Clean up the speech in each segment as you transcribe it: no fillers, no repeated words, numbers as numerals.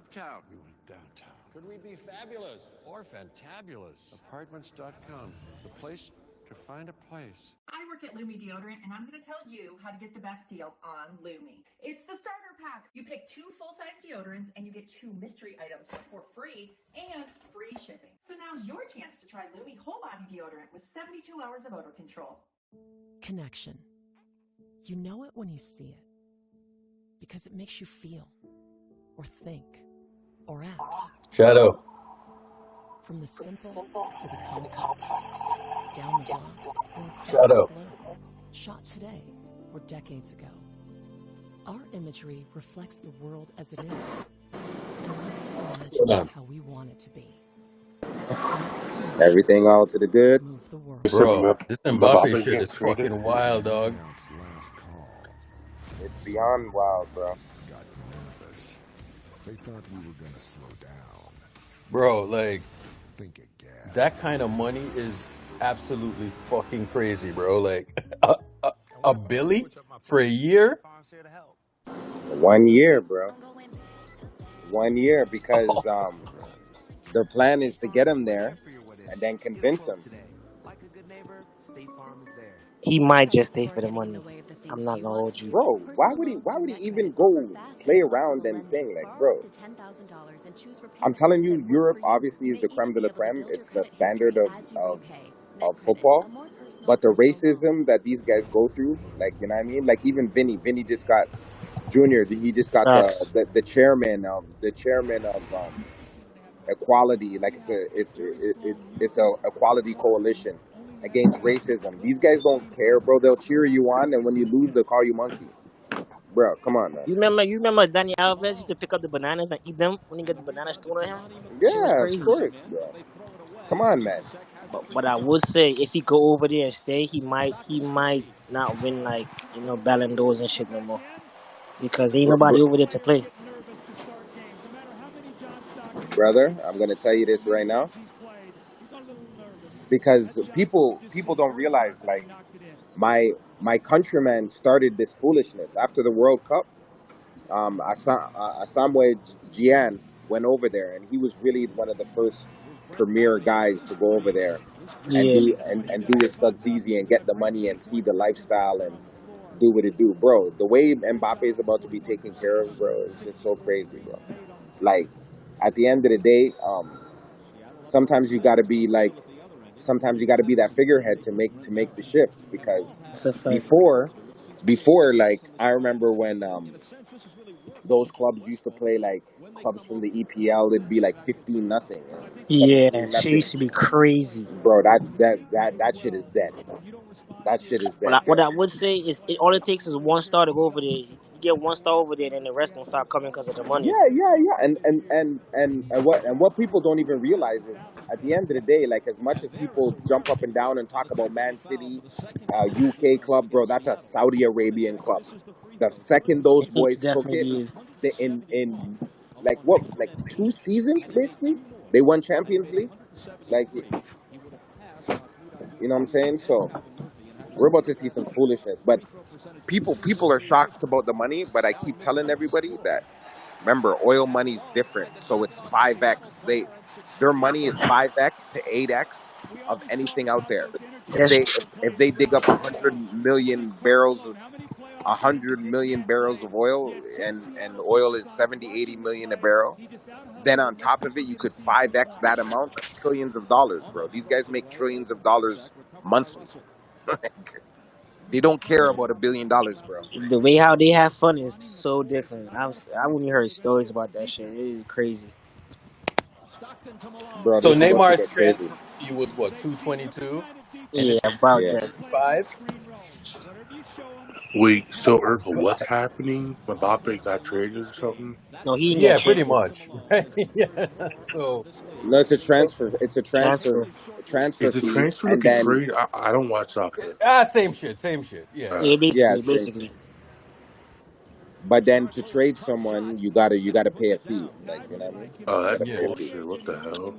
uptown. We went downtown. Could we be fabulous or fantabulous? Apartments.com, the place to find a place. I work at Lumi Deodorant, and I'm going to tell you how to get the best deal on Lumi. It's the starter pack. You pick 2 full-size deodorants, and you get 2 mystery items for free and free shipping. So now's your chance to try Lumi Whole Body Deodorant with 72 hours of odor control. Connection. You know it when you see it, because it makes you feel, or think, or act. Shadow. From the simple to the complex, down the block or across Shadow. the globe, shot today or decades ago. Our imagery reflects the world as it is and lets us imagine how we want it to be. Everything all to the good. Move the world. Bro, this Mbappe Mbappe shit gets is traded. fucking wild, dog. It's beyond wild, bro. Got nervous. They thought we were gonna slow down. Bro, like, Think again. that kind of money is absolutely fucking crazy, bro. Like, a Billy for a year? 1 year, bro. 1 year because their plan is to get him there and then convince him. He might just stay for the money. I'm not gonna hold you. Bro, why would he even go play around and thing? Like, bro, I'm telling you, Europe obviously is the creme de la creme. It's the standard of football. But the racism that these guys go through, like, you know what I mean? Like, even Vinny just got Junior. He just got the chairman of equality. Like, it's a equality coalition against racism. These guys don't care, bro. They'll cheer you on, and when you lose, they'll call you monkey. Bro, come on, man. You remember Danny Alves used to pick up the bananas and eat them when he got the bananas thrown at him? Yeah, of course, bro. Come on, man. But I would say if he go over there and stay, he might not win like Ballon d'Ors and shit no more because ain't nobody over there to play. Brother, I'm gonna tell you this right now because people don't realize, like, my countrymen started this foolishness after the World Cup. Asamoah Gyan went over there, and he was really one of the first premier guys to go over there and do his stuff easy and get the money and see the lifestyle and do what it do, bro. The way Mbappe is about to be taken care of, bro, is just so crazy, bro. Like, at the end of the day, sometimes you gotta be that figurehead to make the shift, because before, like, I remember when those clubs used to play, like clubs from the EPL, it'd be like 15-0. Yeah, she used to be crazy, bro. That shit is dead. That shit is dead. What I would say is, all it takes is one star to go over there. You get one star over there, and the rest gonna start coming because of the money. Yeah. And what people don't even realize is, at the end of the day, like, as much as people jump up and down and talk about Man City, UK club, bro, that's a Saudi Arabian club. The second those boys took it, in like 2 seasons, basically, they won Champions League. Like, you know what I'm saying? So we're about to see some foolishness. But people are shocked about the money, but I keep telling everybody that, remember, oil money's different. So it's 5x. Their money is 5x to 8x of anything out there. If they dig up 100 million barrels of oil, and oil is 70-80 million a barrel, then on top of it you could 5x that amount. That's trillions of dollars, bro. These guys make trillions of dollars monthly. They don't care about $1 billion, bro. The way how they have fun is so different. I wouldn't heard stories about that shit. It is crazy, bro. So Neymar's transfer fee was what, 222? Yeah, about that. 5. Wait, so Urkel, what's happening? Mbappe got traded or something? No, he Yeah, pretty much. Yeah. So no, it's a transfer. It's a transfer. Transfer. It's a fee, transfer and to be then traded. I don't watch soccer. same shit. Yeah. Basically. But then to trade someone, you gotta pay a fee. Like, you know what I mean? Oh, that's bullshit. What the hell?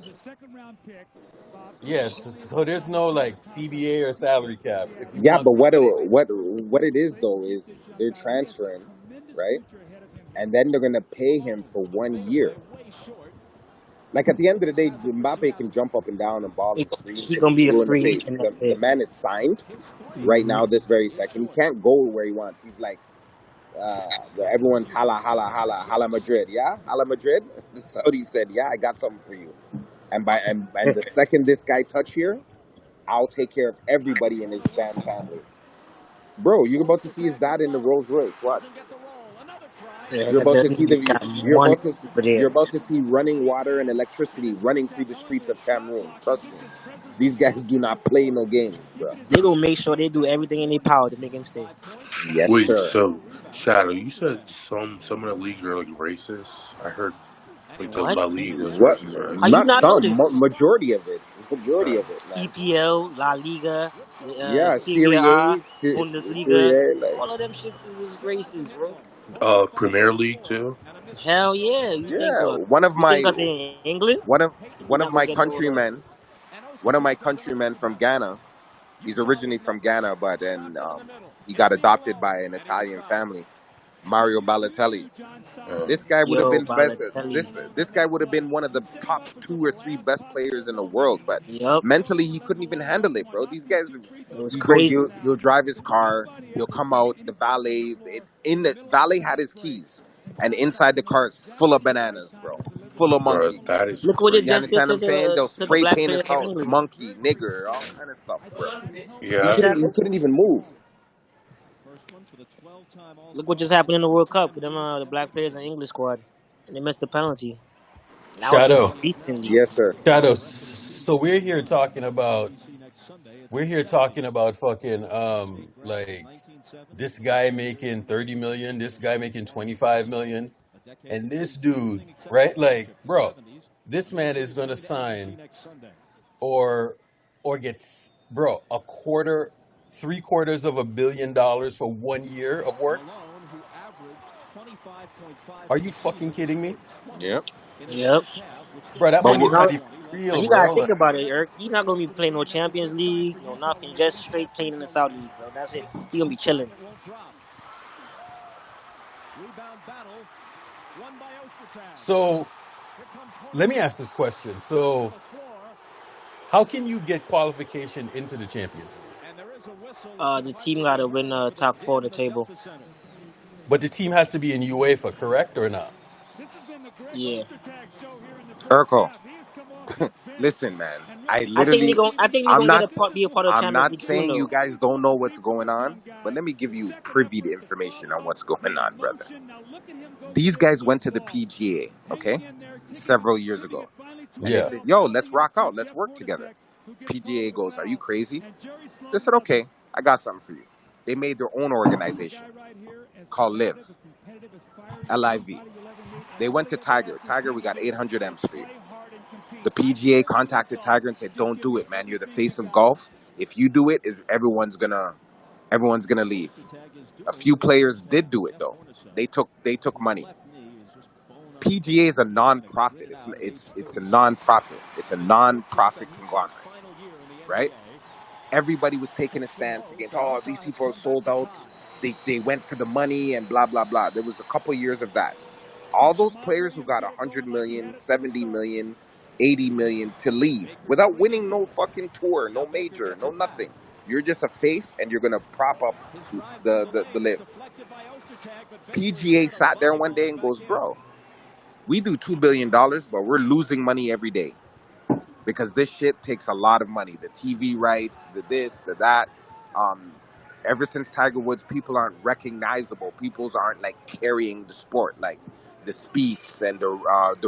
Yes. So there's no like CBA or salary cap. But what it is though is they're transferring, right? And then they're gonna pay him for 1 year. Like at the end of the day, Mbappe can jump up and down and ball He, in the streets he and gonna be a blue in the free, face. and The that's the it. man is signed right Hmm now, this very second. He can't go where he wants. He's like, everyone's holla, holla, holla, holla Madrid. Yeah, holla Madrid. The Saudi said, yeah, I got something for you. And the second this guy touch here, I'll take care of everybody in his damn family. Bro, you're about to see his dad in the Rolls Royce. Watch. Yeah, You're about to that see nigga's got money over there. you're about to see running water and electricity running through the streets of Cameroon. Trust me. These guys do not play no games, bro. They gonna make sure they do everything in their power to make him stay. Yes, Wait, sir. so Shadow, you said some of the leagues are like racist. I heard like the What? La Liga is What? racist, right? How you Not not know some. this? Majority of it. Majority Uh, of it, man. EPL, La Liga, Yeah, Serie A, Serie Bundesliga, A, like, all of them shits was racist, bro. Premier League too. Hell yeah! yeah. You think because they're in England, One of you're one of not gonna my get no love. countrymen, one of my countrymen from Ghana. He's originally from Ghana, but then he got adopted by an Italian family. Mario Balotelli. Uh, This guy would have Yo, been best. Balotelli. This guy would have been one of the top 2 or 3 best players in the world, but Yup, mentally he couldn't even handle it, bro. These guys, it was he goes, crazy. he'll drive his car, he'll come out, the valet, in the valet had his keys, and inside the car is full of bananas, bro, full of bro, monkey. that is Look what they You just crazy. did understand what I'm saying? They'll to the spray black paint player his from house, England. monkey, nigger, all kind of stuff, bro. Yeah. He couldn't even move. Look what just happened in the World Cup with them the black players in the English squad, and they missed the penalty. That was Shadow, recently. Yes, sir. Shadow. So we're here talking about fucking like this guy making 30 million, this guy making 25 million, and this dude, right? Like, bro, this man is gonna sign or gets, bro, a quarter, 3/4 of $1 billion for 1 year of work. Are you fucking kidding me, Yep. Yep. bro? That But And money's now, not even and real, you gotta bro. think Like, about it, Eric. He's not gonna be playing no Champions League, no nothing. Just straight playing in the Saudi League, bro. That's it. He gonna be chilling. so let me ask this question. So, how can you get qualification into the Champions League? The team gotta win top four of the table. But the team has to be in UEFA, correct or not? Yeah. Urkel, listen, man. I think they I'm gonna not, be a part of I'm Champions not League soon saying you though. guys don't know what's going on, but let me give you privy to information on what's going on, brother. These guys went to the PGA, okay, several years ago, and they Yeah. said, "Yo, let's rock out, let's work together." PGA goes, "Are you crazy?" They said, "Okay, I got something for you." They made their own organization called Live, LIV. They went to Tiger. Tiger, we got 800 M's for you. The PGA contacted Tiger and said, "Don't do it, man. You're the face of golf. If you do it, is everyone's gonna leave." A few players did do it though. They took money. PGA is a non-profit. It's a non-profit. It's a non-profit conglomerate, right? Everybody was taking a stance against, oh, these people are sold out. They went for the money and blah blah blah. There was a couple years of that. All those players who got 100 million, 70 million, 80 million to leave without winning no fucking tour, no major, no nothing. You're just a face and you're gonna prop up the live. PGA sat there one day and goes, "Bro, we do $2 billion, but we're losing money every day because this shit takes a lot of money. The TV rights, the this, the that. Um, Ever since Tiger Woods, people aren't recognizable. People aren't like carrying the sport like the Spieths and the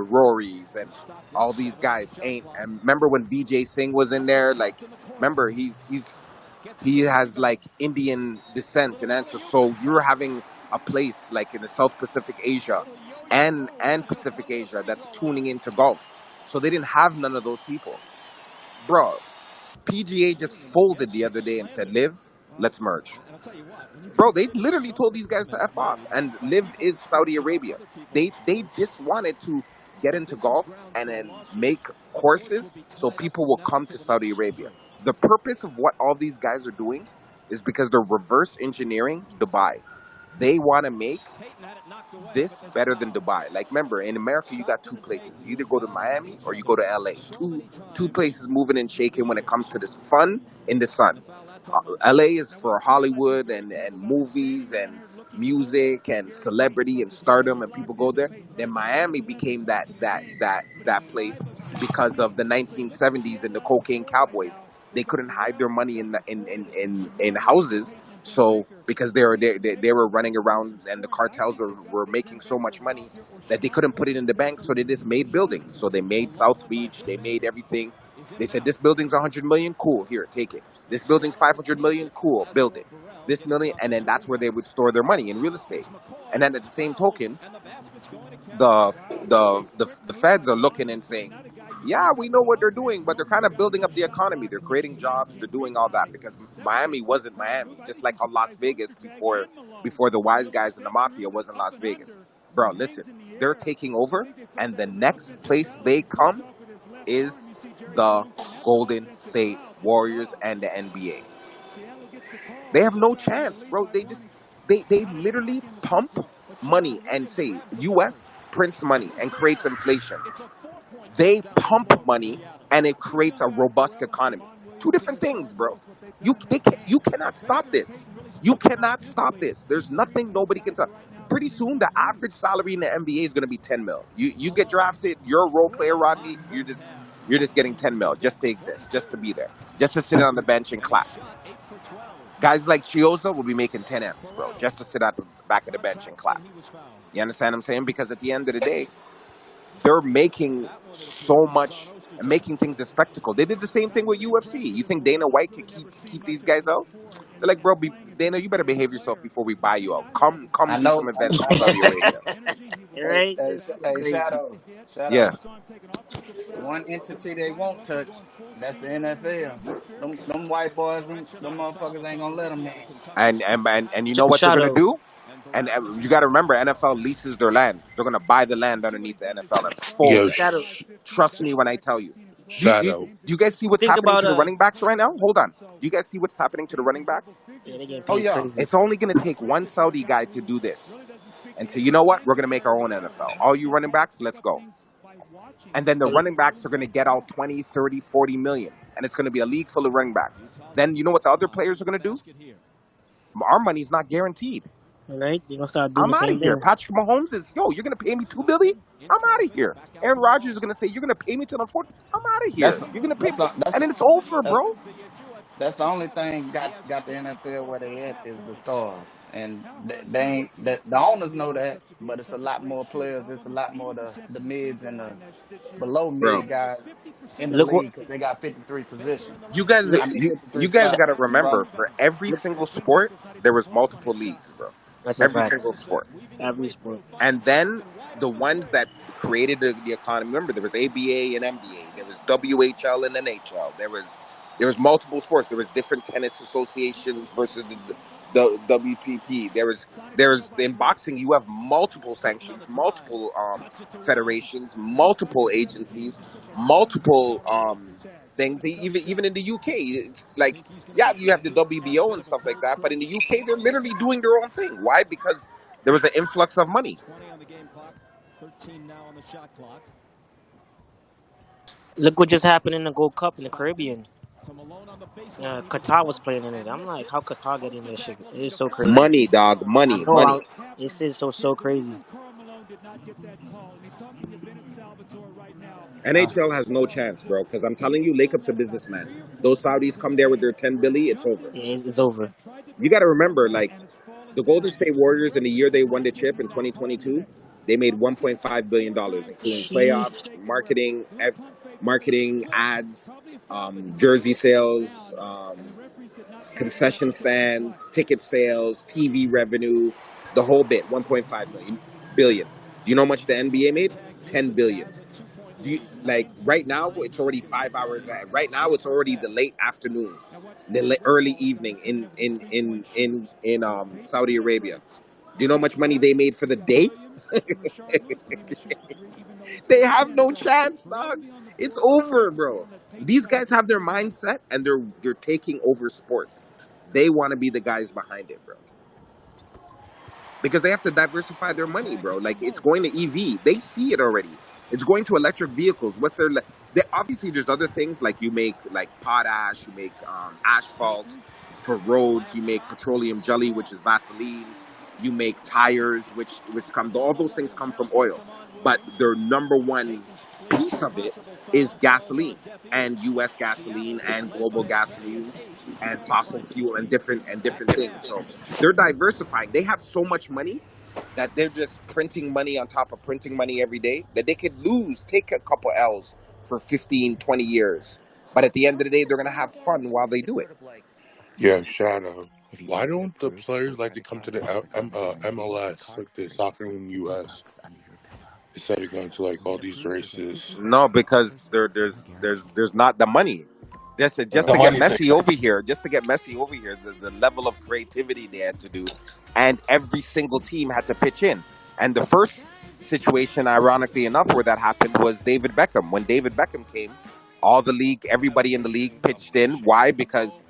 Rorys and all these guys ain't." And remember when VJ Singh was in there? Like, remember he has like Indian descent and ancestors. So you're having a place like in the South Pacific Asia and Pacific Asia that's tuning into golf. So they didn't have none of those people, bro. PGA just folded the other day and said, "Live, let's merge." Bro, they literally told these guys to F off. And Live is Saudi Arabia. They just wanted to get into golf and then make courses so people will come to Saudi Arabia. The purpose of what all these guys are doing is because they're reverse engineering Dubai. They want to make this better than Dubai. Like, remember, in America, you got two places. You either go to Miami or you go to LA. Two places moving and shaking when it comes to this fun in the sun. LA is for Hollywood and movies and music and celebrity and stardom, and people go there. Then Miami became that place because of the 1970s and the cocaine cowboys. They couldn't hide their money in houses, so because they were running around and the cartels were making so much money that they couldn't put it in the bank, so they just made buildings. So they made South Beach, they made everything. They said this building's 100 million, cool, here, take it. This building's 500 million, cool, build it. This million, and then that's where they would store their money in real estate. And then at the same token, the feds are looking and saying, yeah, we know what they're doing, but they're kind of building up the economy. They're creating jobs. They're doing all that because Miami wasn't Miami, just like how Las Vegas before the wise guys and the mafia wasn't Las Vegas. Bro, listen, they're taking over, and the next place they come is the Golden State Warriors and the NBA. They have no chance, bro. They literally pump money and say US prints money and creates inflation. They pump money and it creates a robust economy. Two different things, bro. You cannot stop this. You cannot stop this. There's nothing nobody can stop. Pretty soon, the average salary in the NBA is going to be 10 mil. You get drafted, you're a role player, Rodney. You're just getting 10 mil just to exist, just to be there, just to sit on the bench and clap. Guys like Chioza will be making 10 M's, bro, just to sit at the back of the bench and clap. You understand what I'm saying? Because at the end of the day, they're making so much and making things a spectacle. They did the same thing with UFC. You think Dana White could keep these guys out? They're like, bro, Dana, you better behave yourself before we buy you out. Come I do some know. events in Saudi Arabia. Right? This is crazy. Yeah. Shadow. One entity they won't touch, that's the NFL. Them white boys, them motherfuckers ain't gonna let them in. And you know what they're gonna Shadow. do? And you got to remember, NFL leases their land. They're gonna buy the land underneath the NFL and fold Yo, it. Shadow. Trust me when I tell you. Shadow. Do you guys see what's Think happening about to the running backs right now? Hold on. Do you guys see what's happening to the running backs? yeah, they getting Oh paid yeah. crazy. It's only going to take one Saudi guy to do this and say, you know what? We're going to make our own NFL. All you running backs, let's go. And then the running backs are going to get out 20, 30, 40 million. And it's going to be a league full of running backs. Then you know what the other players are going to do? Our money's not guaranteed. Right? They're gonna start doing I'm the out same of here. thing. Patrick Mahomes is, yo, you're going to pay me $2 billion? I'm out of here. Aaron Rodgers is going to say, you're going to pay me till I'm 40. I'm out of here. That's You're going to pay that's me. that's And then it's over, that's, bro. that's the only thing got the NFL where they at is the stars, and they ain't the owners know that, but it's a lot more players. It's a lot more the mids and the below Bro. mid guys in the Look what league because they got 53 positions. You guys, look, I mean, 53 you guys got to spots on the remember, roster. for every look single sport, there was multiple leagues, bro. that's a Every fact. single sport. Every sport. And then the ones that created the economy. Remember, there was ABA and MBA. There was WHL and NHL. There was multiple sports. There was different tennis associations versus the WTP. There's in boxing you have multiple sanctions, multiple federations, multiple agencies, multiple things. Even in the UK, it's like, yeah, you have the WBO and stuff like that, but in the UK they're literally doing their own thing. Why? Because there was an influx of money. Look what just happened in the Gold Cup in the Caribbean. Qatar was playing in it. I'm like, how Qatar get in this shit? It is so crazy. Money, dog. I Money, know. money. This is so crazy. NHL has no chance, bro, because I'm telling you, Lakers a businessman. Those Saudis come there with their 10 billion, it's over. Yeah, it's over. You got to remember, like, the Golden State Warriors in the year they won the chip in 2022, they made $1.5 billion, including playoffs, marketing, ads, jersey sales, concession stands, ticket sales, TV revenue, the whole bit, 1.5 billion. Do you know how much the NBA made? 10 billion. Like right now, it's already 5 hours. Right now, it's already the late afternoon, the early evening in Saudi Arabia. Do you know how much money they made for the day? They have no chance, dog. It's over, bro. These guys have their mindset and they're taking over sports. They want to be the guys behind it, bro. because they have to diversify their money, bro. Like it's going to EV. They see it already. It's going to electric vehicles. What's their? They, obviously, there's other things like you make like potash, you make asphalt for roads, you make petroleum jelly, which is Vaseline. You make tires, which come. All those things come from oil, but their number one piece of it is gasoline and U.S. gasoline and global gasoline and fossil fuel and different things. So they're diversifying. They have so much money that they're just printing money on top of printing money every day that they could take a couple L's for 15, 20 years. But at the end of the day, they're going to have fun while they do it. Yeah, Shadow. Why don't the players like to come to the MLS, like the soccer in the U.S., instead of going to like all these races? No, because there's not the money. Just The to get money thing. Messi over here, the level of creativity they had to do, and every single team had to pitch in. And the first situation, ironically enough, where that happened was David Beckham. When David Beckham came, everybody in the league pitched in. Why? Because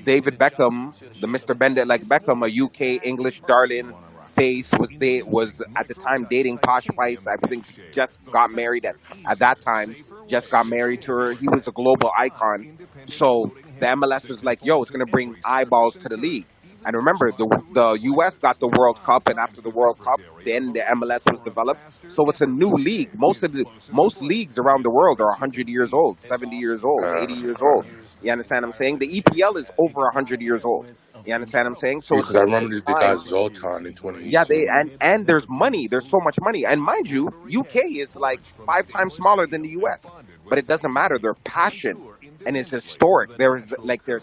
David Beckham, the Mr. Bendit like Beckham, a UK English darling face, was at the time dating Posh Spice. I think just got married at that time. Just got married to her. He was a global icon. So the MLS was like, "Yo, it's gonna bring eyeballs to the league." And remember, the U.S. got the World Cup, and after the World Cup, then the MLS was developed. So it's a new league. Most leagues around the world are 100 years old, 70 years old, 80 years old. You understand what I'm saying? The EPL is over 100 years old. You understand what I'm saying? So Because I it's remember they time. got Zoltan in Yeah, 2018. and there's money. There's so much money. And mind you, UK is like 5 times smaller than the US, but it doesn't matter. Their passion and it's historic. There's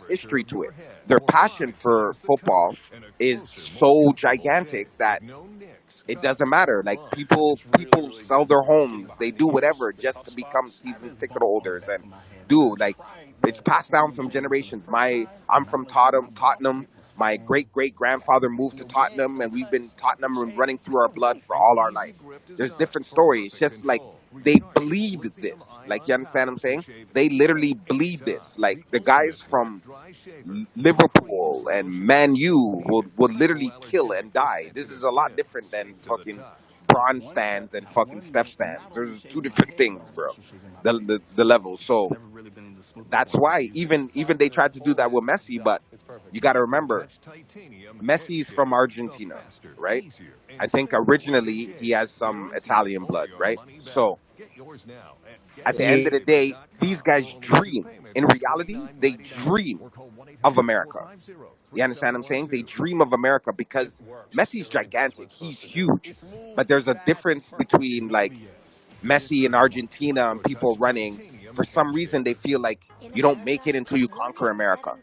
history to it. Their passion for football is so gigantic that it doesn't matter. Like people sell their homes, they do whatever just to become season ticket holders and do like it's passed down from generations. I'm from Tottenham. My great great grandfather moved to Tottenham, and we've been Tottenham and running through our blood for all our life. There's different stories. It's just like they bleed this. Like you understand what I'm saying? They literally bleed this. Like the guys from Liverpool and Man U will literally kill and die. This is a lot different than fucking bronze stands and fucking step stands. There's two different things, bro. The levels. So that's why even they tried to do that with Messi, but you got to remember, Messi's from Argentina, right? I think originally he has some Italian blood, right? So at the end of the day, these guys dream. In reality, they dream of America. You understand what I'm saying? They dream of America because Messi's gigantic. He's huge. But there's a difference between like Messi in Argentina and people running. For some reason, they feel like you don't make it until you conquer America.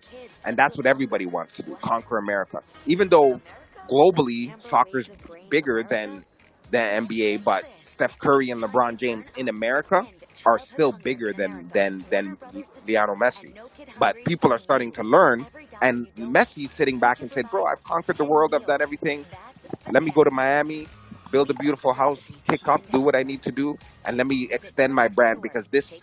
And that's what everybody wants to do, conquer America. Even though globally, soccer's bigger than the NBA, but Steph Curry and LeBron James in America are still bigger than Lionel Messi. But people are starting to learn, and Messi's sitting back and said, "Bro, I've conquered the world. I've done everything. Let me go to Miami, build a beautiful house, kick up, do what I need to do, and let me extend my brand because this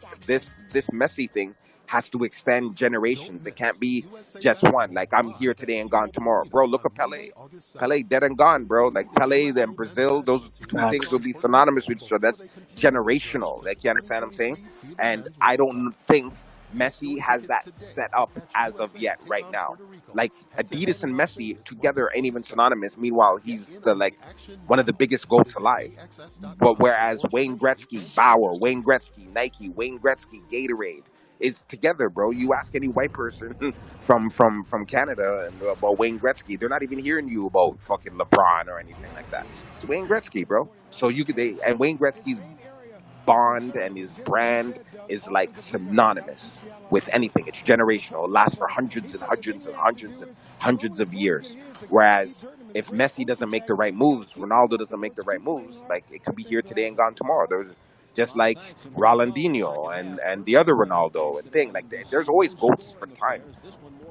Messi thing has to extend generations. It can't be just one. Like I'm here today and gone tomorrow, bro. Look at Pele. Pele dead and gone, bro. Like Pele and Brazil, those two things will Facts. be synonymous with each other. That's generational. Like you understand what I'm saying? And I don't think Messi has that set up as of yet right now. Like Adidas and Messi together ain't even synonymous. Meanwhile, he's the like one of the biggest goats alive. But whereas Wayne Gretzky, Bauer, Wayne Gretzky, Nike, Wayne Gretzky, Gatorade is together, bro. You ask any white person from Canada and about Wayne Gretzky, they're not even hearing you about fucking LeBron or anything like that. It's Wayne Gretzky, bro. So and Wayne Gretzky's bond and his brand is like synonymous with anything. It's generational. It lasts for hundreds and hundreds and hundreds and hundreds of years. Whereas if Messi doesn't make the right moves, Ronaldo doesn't make the right moves, like it could be here today and gone tomorrow. There's just like Rolandinho and the other Ronaldo and thing like that. There's always goats for time,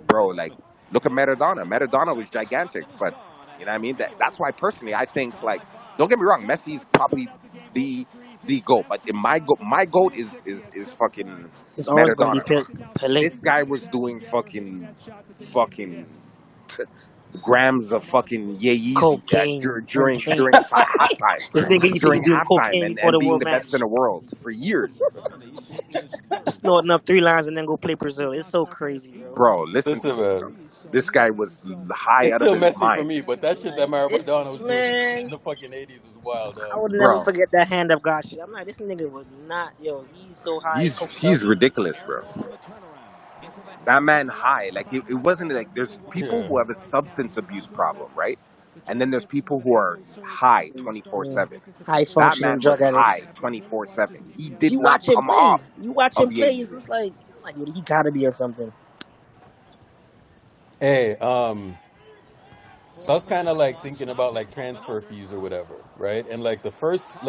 bro. Like look at Maradona. Maradona was gigantic, but you know what I mean. That's why personally I think like don't get me wrong, Messi's probably the the goat. But in my goat is fucking It's always gonna be Maradona. Pele. This guy was doing fucking grams of fucking Yeezy Cocaine, cocaine. during halftime, This nigga used to be during doing halftime, cocaine and before the being world the best in match, the world for years. snorting up 3 lines and then go play Brazil. It's so crazy, bro. Bro, listen to Listen, me, bro. man, This guy was high it's out of still his messy for mind, me, but that shit that Like this Maradona was doing in man, the fucking 80s was wild, I dog. would never bro. forget that hand up God shit. I'm like, this nigga was not, yo. He's so high, coked up. He's ridiculous, bro. That man high, like it wasn't like there's people Yeah. who have a substance abuse problem, right? And then there's people who are high 24/7. High That functioning man was drug high addicts. 24/7. He did You not watch him come play. off You watch of him play. It's Yeezy. just like, I'm like, yo, he gotta be on something. Hey, so I was kind of like thinking about like transfer fees or whatever, right? And like the first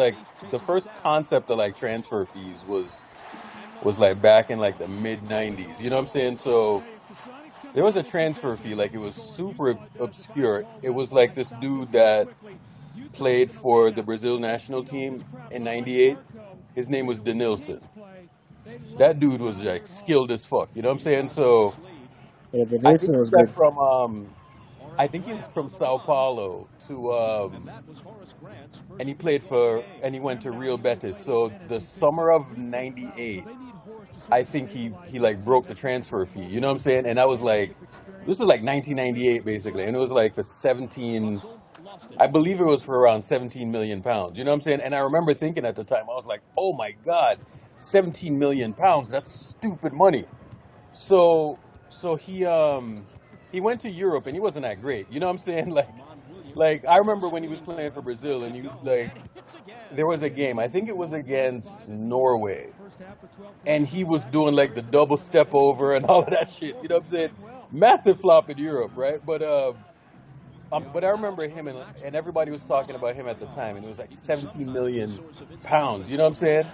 concept of like transfer fees was like back in like the mid 90s. You know what I'm saying? So there was a transfer fee, like it was super obscure. It was like this dude that played for the Brazil national team in '98. His name was Denilson. That dude was like skilled as fuck. You know what I'm saying? So Yeah, the I think Nilsson he was good. left from Sao Paulo to and he went to Real Betis. So the summer of '98, I think he like broke the transfer fee. You know what I'm saying? And I was like, this is like 1998 basically, and it was like for 17. I believe it was for around 17 million pounds. You know what I'm saying? And I remember thinking at the time, I was like, oh my God, 17 million pounds. That's stupid money. So he went to Europe and he wasn't that great. You know what I'm saying? Like I remember when he was playing for Brazil and you like there was a game, I think it was against Norway, and he was doing like the double step over and all of that shit. You know what I'm saying? Massive flop in Europe, right? But I remember him and everybody was talking about him at the time, and it was like 17 million pounds. You know what I'm saying?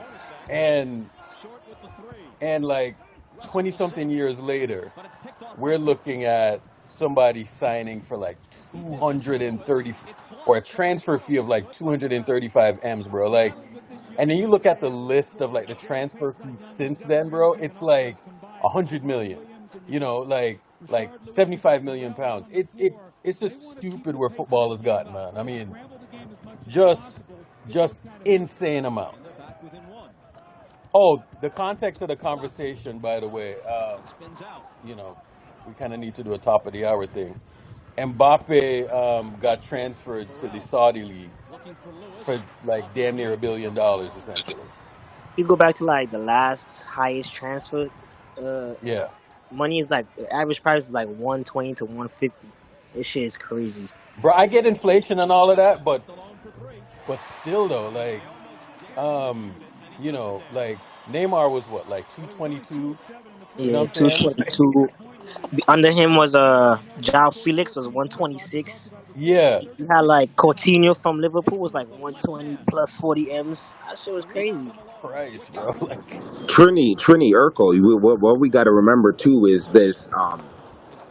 And like 20 something years later, we're looking at somebody signing for like 230 or a transfer fee of like 235 M's, bro. Like, and then you look at the list of like the transfer fees since then, bro. It's like 100 million. You know, like 75 million pounds. It's just stupid where football has gotten, man. I mean, just insane amount. Oh, the context of the conversation, by the way, you know, we kind of need to do a top of the hour thing. Mbappe got transferred to the Saudi league for like damn near $1 billion, essentially. You go back to like the last highest transfer Yeah, money is like the average price is like 120 to 150. This shit is crazy. bro. I get inflation and all of that, but still though, like, you know, like Neymar was what, like 222. You know Yeah, what I'm saying? 222. Under him was João Felix was 126. Yeah, You had like Coutinho from Liverpool was like 120 plus 40 M's. That shit was crazy. Christ, bro. Like, Trini, Urkel. What we got to remember too is this: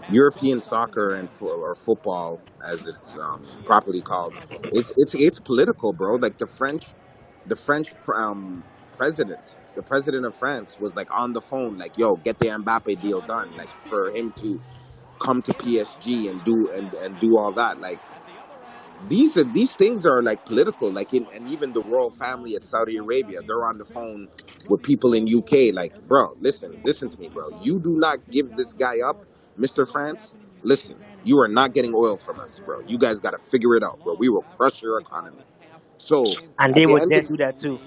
European soccer and or football, as it's properly called, it's political, bro. Like the French president, the president of France, was like on the phone, like, "Yo, get the Mbappe deal done, like for him to come to PSG and do all that." Like these things are like political, like and even the royal family at Saudi Arabia, they're on the phone with people in UK, like, bro, listen to me, bro. You do not give this guy up, Mr. France. Listen, you are not getting oil from us, bro. You guys got to figure it out, bro. We will crush your economy. So And at they the would end then of do that too.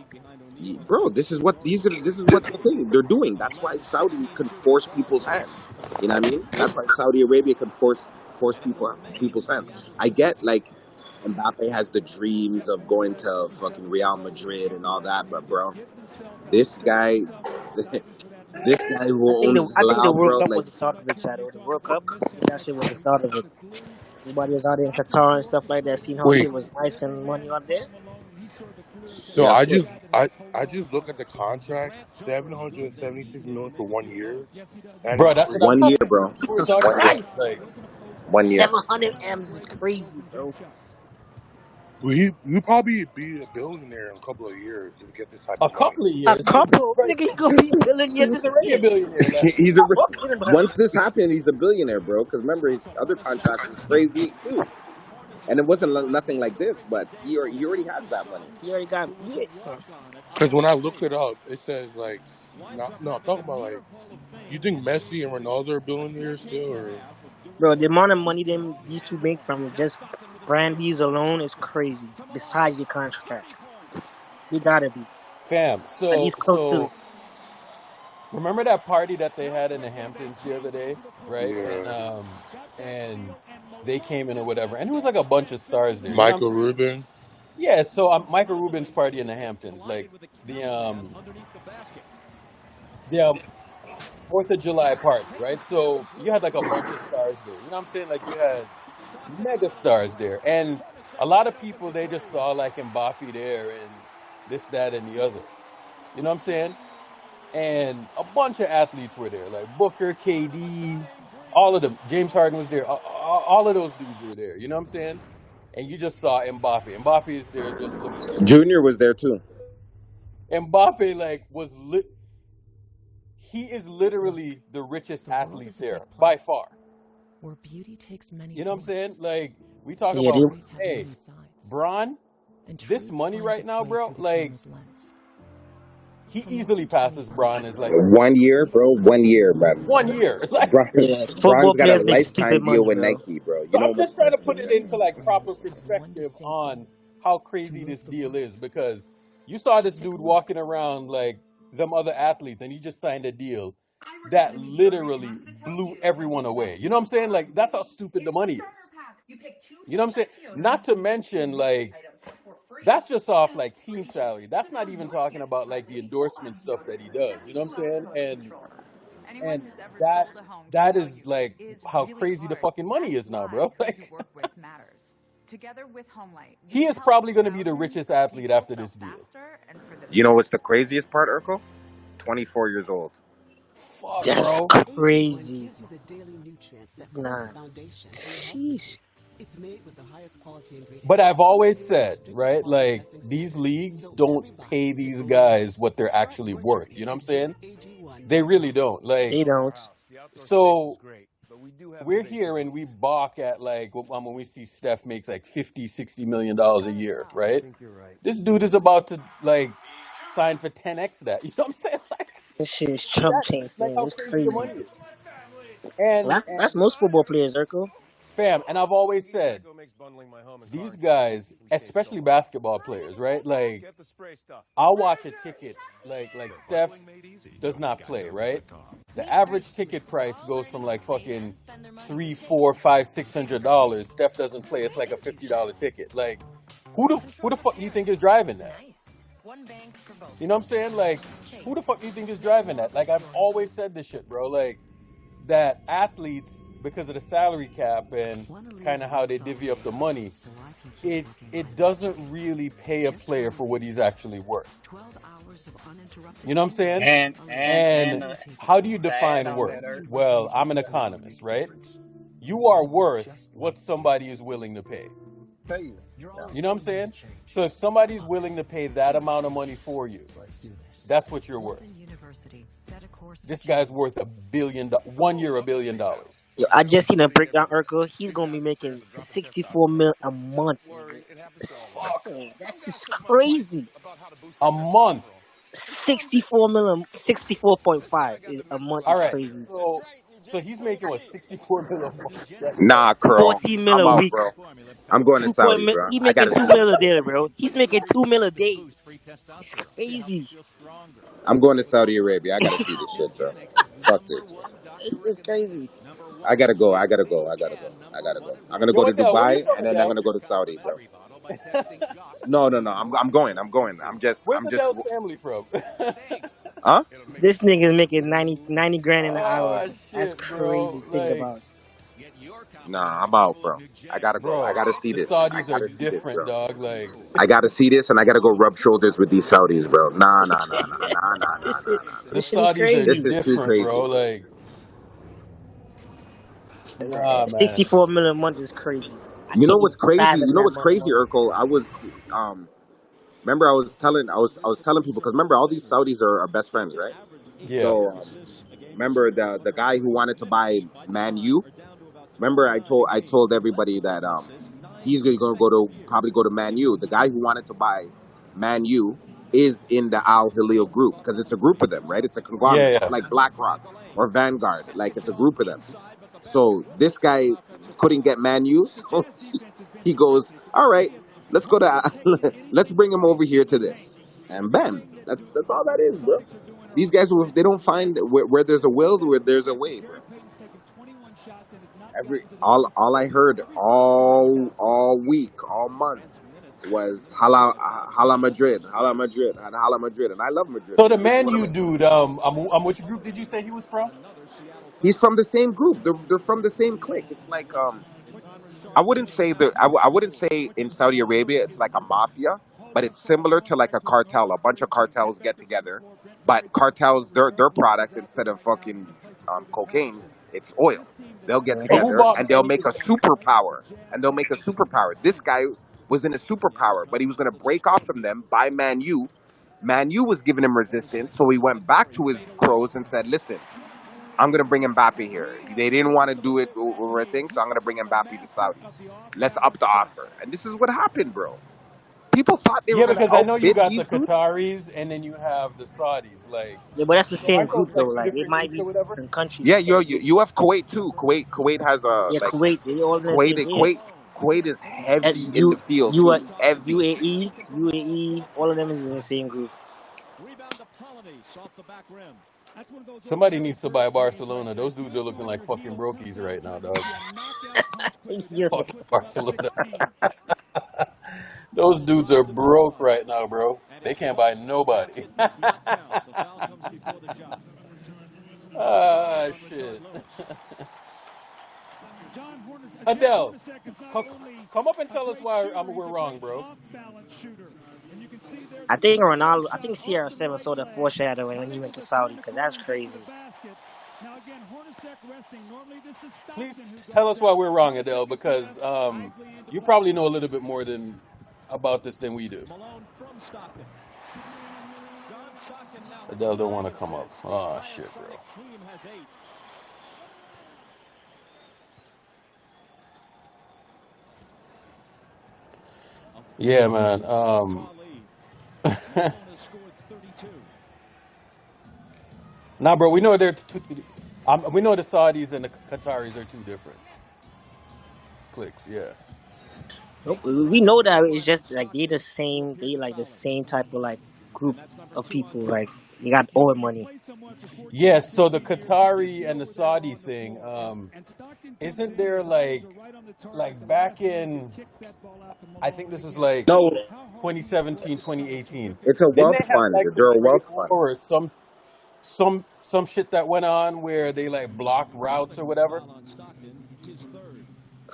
bro, this is what the thing they're doing. That's why Saudi can force people's hands. You know what I mean? That's why Saudi Arabia can force people's hands. I get like Mbappe has the dreams of going to fucking Real Madrid and all that, but bro, this guy, this guy who owns I think the Halal, World bro, Cup like was the start of it, Shadow. The World Cup, I think that shit was the start of it. Everybody was out there in Qatar and stuff like that, seeing how Wait, shit was nice and money out there. so yeah, of I course. just I just look at the contract, 776 million for 1 year. That is bro, that's what I'm One crazy. year, saying. bro. That's what we're talking 1 year. about. Christ, Like, 1 year. 700 M's is crazy, bro. You probably be a billionaire in a couple of years if you get this type A of money. couple of A years, couple bro. nigga, he gonna be a billionaire He's this already a year. billionaire. Like, What He's you a talking about? once this happened, he's a billionaire, bro. Because remember, his other contract was crazy too, and it wasn't nothing like this. But he already has that money. He already got. Because when I look it up, it says like, no, I'm talking about like, you think Messi and Ronaldo are billionaires still, or Bro, the amount of money these two make from just brandies alone is crazy. Besides the contract, he gotta be fam. at least close to it. Remember that party that they had in the Hamptons the other day, right? yeah, And they came in or whatever, and it was like a bunch of stars there. You know what I'm Michael saying? Rubin? Yeah. So Michael Rubin's party in the Hamptons, like the 4th of July party, right? So you had like a bunch of stars there. You know what I'm saying? Like you had mega stars there, and a lot of people they just saw like Mbappe there and this, that, and the other. You know what I'm saying? And a bunch of athletes were there, like Booker, KD, all of them. James Harden was there. All of those dudes were there. You know what I'm saying? And you just saw Mbappe. Mbappe is there, just looking like Junior was there too. Mbappe. Like was lit. He is literally the richest athlete there by far. Where beauty takes many You know what I'm saying? forms. Like we talk Yeah, about, Stories have hey, many sides. Bron, And this truth money finds right its now, way bro. through the Like camera's lens. he From easily March passes 21st Bron to as like December 1 year, bro. 1 year, man. 1 year. Like yeah. Football Bron's got a players make stupid lifetime deal money, with bro. Nike, bro. so You know I'm how much just trying to the put it American into like proper brands have one perspective distinct on goal: how to crazy move this the deal is world. because you saw this Stick dude around. walking around like them other athletes and he just signed a deal Hi, we're that Academy Deodorant, and literally I'm going to tell blew you how to everyone get the away. best You know what I'm deal saying? on Like that's how Lumie. stupid the It's the money starter is. pack. You pick two You know what I'm saying? full-size Not deodorants to and you get two mention mystery like items for free that's just off and like team free salary. shipping. So That's not now even your talking chance to about like the finally endorsement on stuff that deodorant he with does. You know what I'm 72 hours saying? moisture control. And that that is like how crazy the fucking money is now, bro. Like he is probably going to be the richest athlete after this deal. You know what's the craziest part, Urkel? 24 years old. Fuck, That's bro. crazy. Nah. Sheesh. But I've always said, right? Like these leagues don't pay these guys what they're actually worth. You know what I'm saying? They really don't. Like They don't. so we're here and we balk at like when we see Steph makes like 50, $60 million a year, right? This dude is about to like sign for 10x that. You know what I'm saying? This shit is chump That's change like thing. how It's crazy the crazy. money is. And That's most football players, Urkel. fam, and I've always said these guys, especially basketball players, right? Like I'll watch a ticket like Steph does not play, right? The average ticket price goes from like fucking $3, $4, $5, $600. Steph doesn't play, it's like a $50 ticket. Like who the fuck do you think is driving that? You know what I'm saying? Like who the fuck do you think is driving that? Like I've always said this shit, bro. Like that athletes, because of the salary cap and kind of how they divvy up the money, it doesn't really pay a player for what he's actually worth. You know what I'm saying? And And how do you to add define on that, worth? Well, I'm an economist, right? You are worth what somebody is willing to pay. tell you. You know what I'm saying? So if somebody's willing to pay that amount of money for you, that's what you're worth. This guy's worth $1 billion, 1 year $1 billion. Yo, I just seen a breakdown, Urkel. He's gonna be making 64 mil a month. Nigga. That's just crazy. A month. 64 mil, 64.5 is a month All is right. crazy. So he's making what, 64 mil a month, right? Nah, Crow. 14 mil I'm a out, week. bro. I'm going to Saudi, bro. He I making gotta 2 see mil a this. day, bro. He's making 2 mil a day. It's crazy. I'm going to Saudi Arabia. I gotta see this shit, bro. Fuck this, bro. It's crazy. I gotta go. I gotta go. I gotta go. I gotta go. I'm gonna go Yo, to Adele, where you Dubai from, and then I'm Adele? gonna go to Saudi, bro. No, no, no. I'm going. I'm going. Where's I'm just. Adele's family from? Huh? This nigga's making 90 grand an hour. Oh That's shit, bro. crazy. to Think Like, about. Nah, I'm out, bro. I gotta go. I bro, gotta see the this. I Saudis are gotta see this, different, bro. dog. Like, I gotta see this, and I gotta go rub shoulders with these Saudis, bro. Nah, nah, nah, nah, nah, nah, nah, nah, nah. the This shit is Saudis are This crazy. is too different, crazy. bro. Like, nah, man. 64 mil a month is crazy. I You know can't what's even crazy? fathom You know that what's much crazy, money. Urkel? I was remember I was telling people because remember all these Saudis are best friends, right? Yeah. So remember the guy who wanted to buy Man U. Remember I told everybody that he's gonna go to probably go to Man U. The guy who wanted to buy Man U is in the Al Hilal group because it's a group of them, right? It's a Yeah, conglomerate, yeah. like BlackRock or Vanguard. Like it's a group of them. So this guy couldn't get Man U, so he goes, "All right, let's go to let's bring him over here to this." And bam, that's all that is, bro. These guys, if they don't find where there's a will, where there's a way, bro. All I heard all week, all month was Hala Madrid, and Hala Madrid, and I love Madrid. So the Madrid's Man one of U my. dude, which group did you say he was from? He's from the same group. They're from the same clique. It's like I wouldn't say in Saudi Arabia it's like a mafia, but it's similar to like a cartel. A bunch of cartels get together, but cartels their product instead of fucking cocaine, it's oil. They'll get So who together bought and Man they'll make U? a superpower. And they'll make a superpower. This guy was in a superpower, but he was going to break off from them by Man U. Man U was giving him resistance, so he went back to his crows and said, "Listen, I'm going to bring Mbappe here. They didn't want to do it over a thing, so I'm going to bring Mbappe to Saudi. Let's up the offer." And this is what happened, bro. People thought they were Yeah, going to because I know you outbid got the these dudes. Qataris and then you have the Saudis. Like, Yeah, but that's the so same aren't group those though. like two Like it different might groups be or whatever? different countries, Yeah, the same group. you have Kuwait too. Kuwait has a Yeah, like Kuwait, they all in the Kuwait. same. Yeah, Kuwait is and heavy in the field U, too. Heavy. UAE, all of them is in the same group. Somebody needs to buy Barcelona. Those dudes are looking like fucking brokies right now, dog. Yo, Fucking Barcelona. Those dudes are broke right now, bro. They can't buy nobody. Ah, shit. Adele, come up and tell us why we're wrong, bro. I think Ronaldo. I think CR7 saw the foreshadowing when he went to Saudi because that's crazy. Please tell us why we're wrong, Adele, because you probably know a little bit more than about this than we do. Adele don't want to come up. Oh shit, bro. Yeah, man. Nah, bro. We know they're we know the Saudis and the Qataris are two different cliques. Yeah. Nope, we know that it's just like they the same. They like the same type of like group of people. Like they got oil money. Yes. So the Qatari and the Saudi thing. Isn't there like back in? I think this is like No, 2017, 2018. it's a Didn't wealth they have fund. like some They're a trade wealth war fund. or some shit that went on where they like blocked routes or whatever?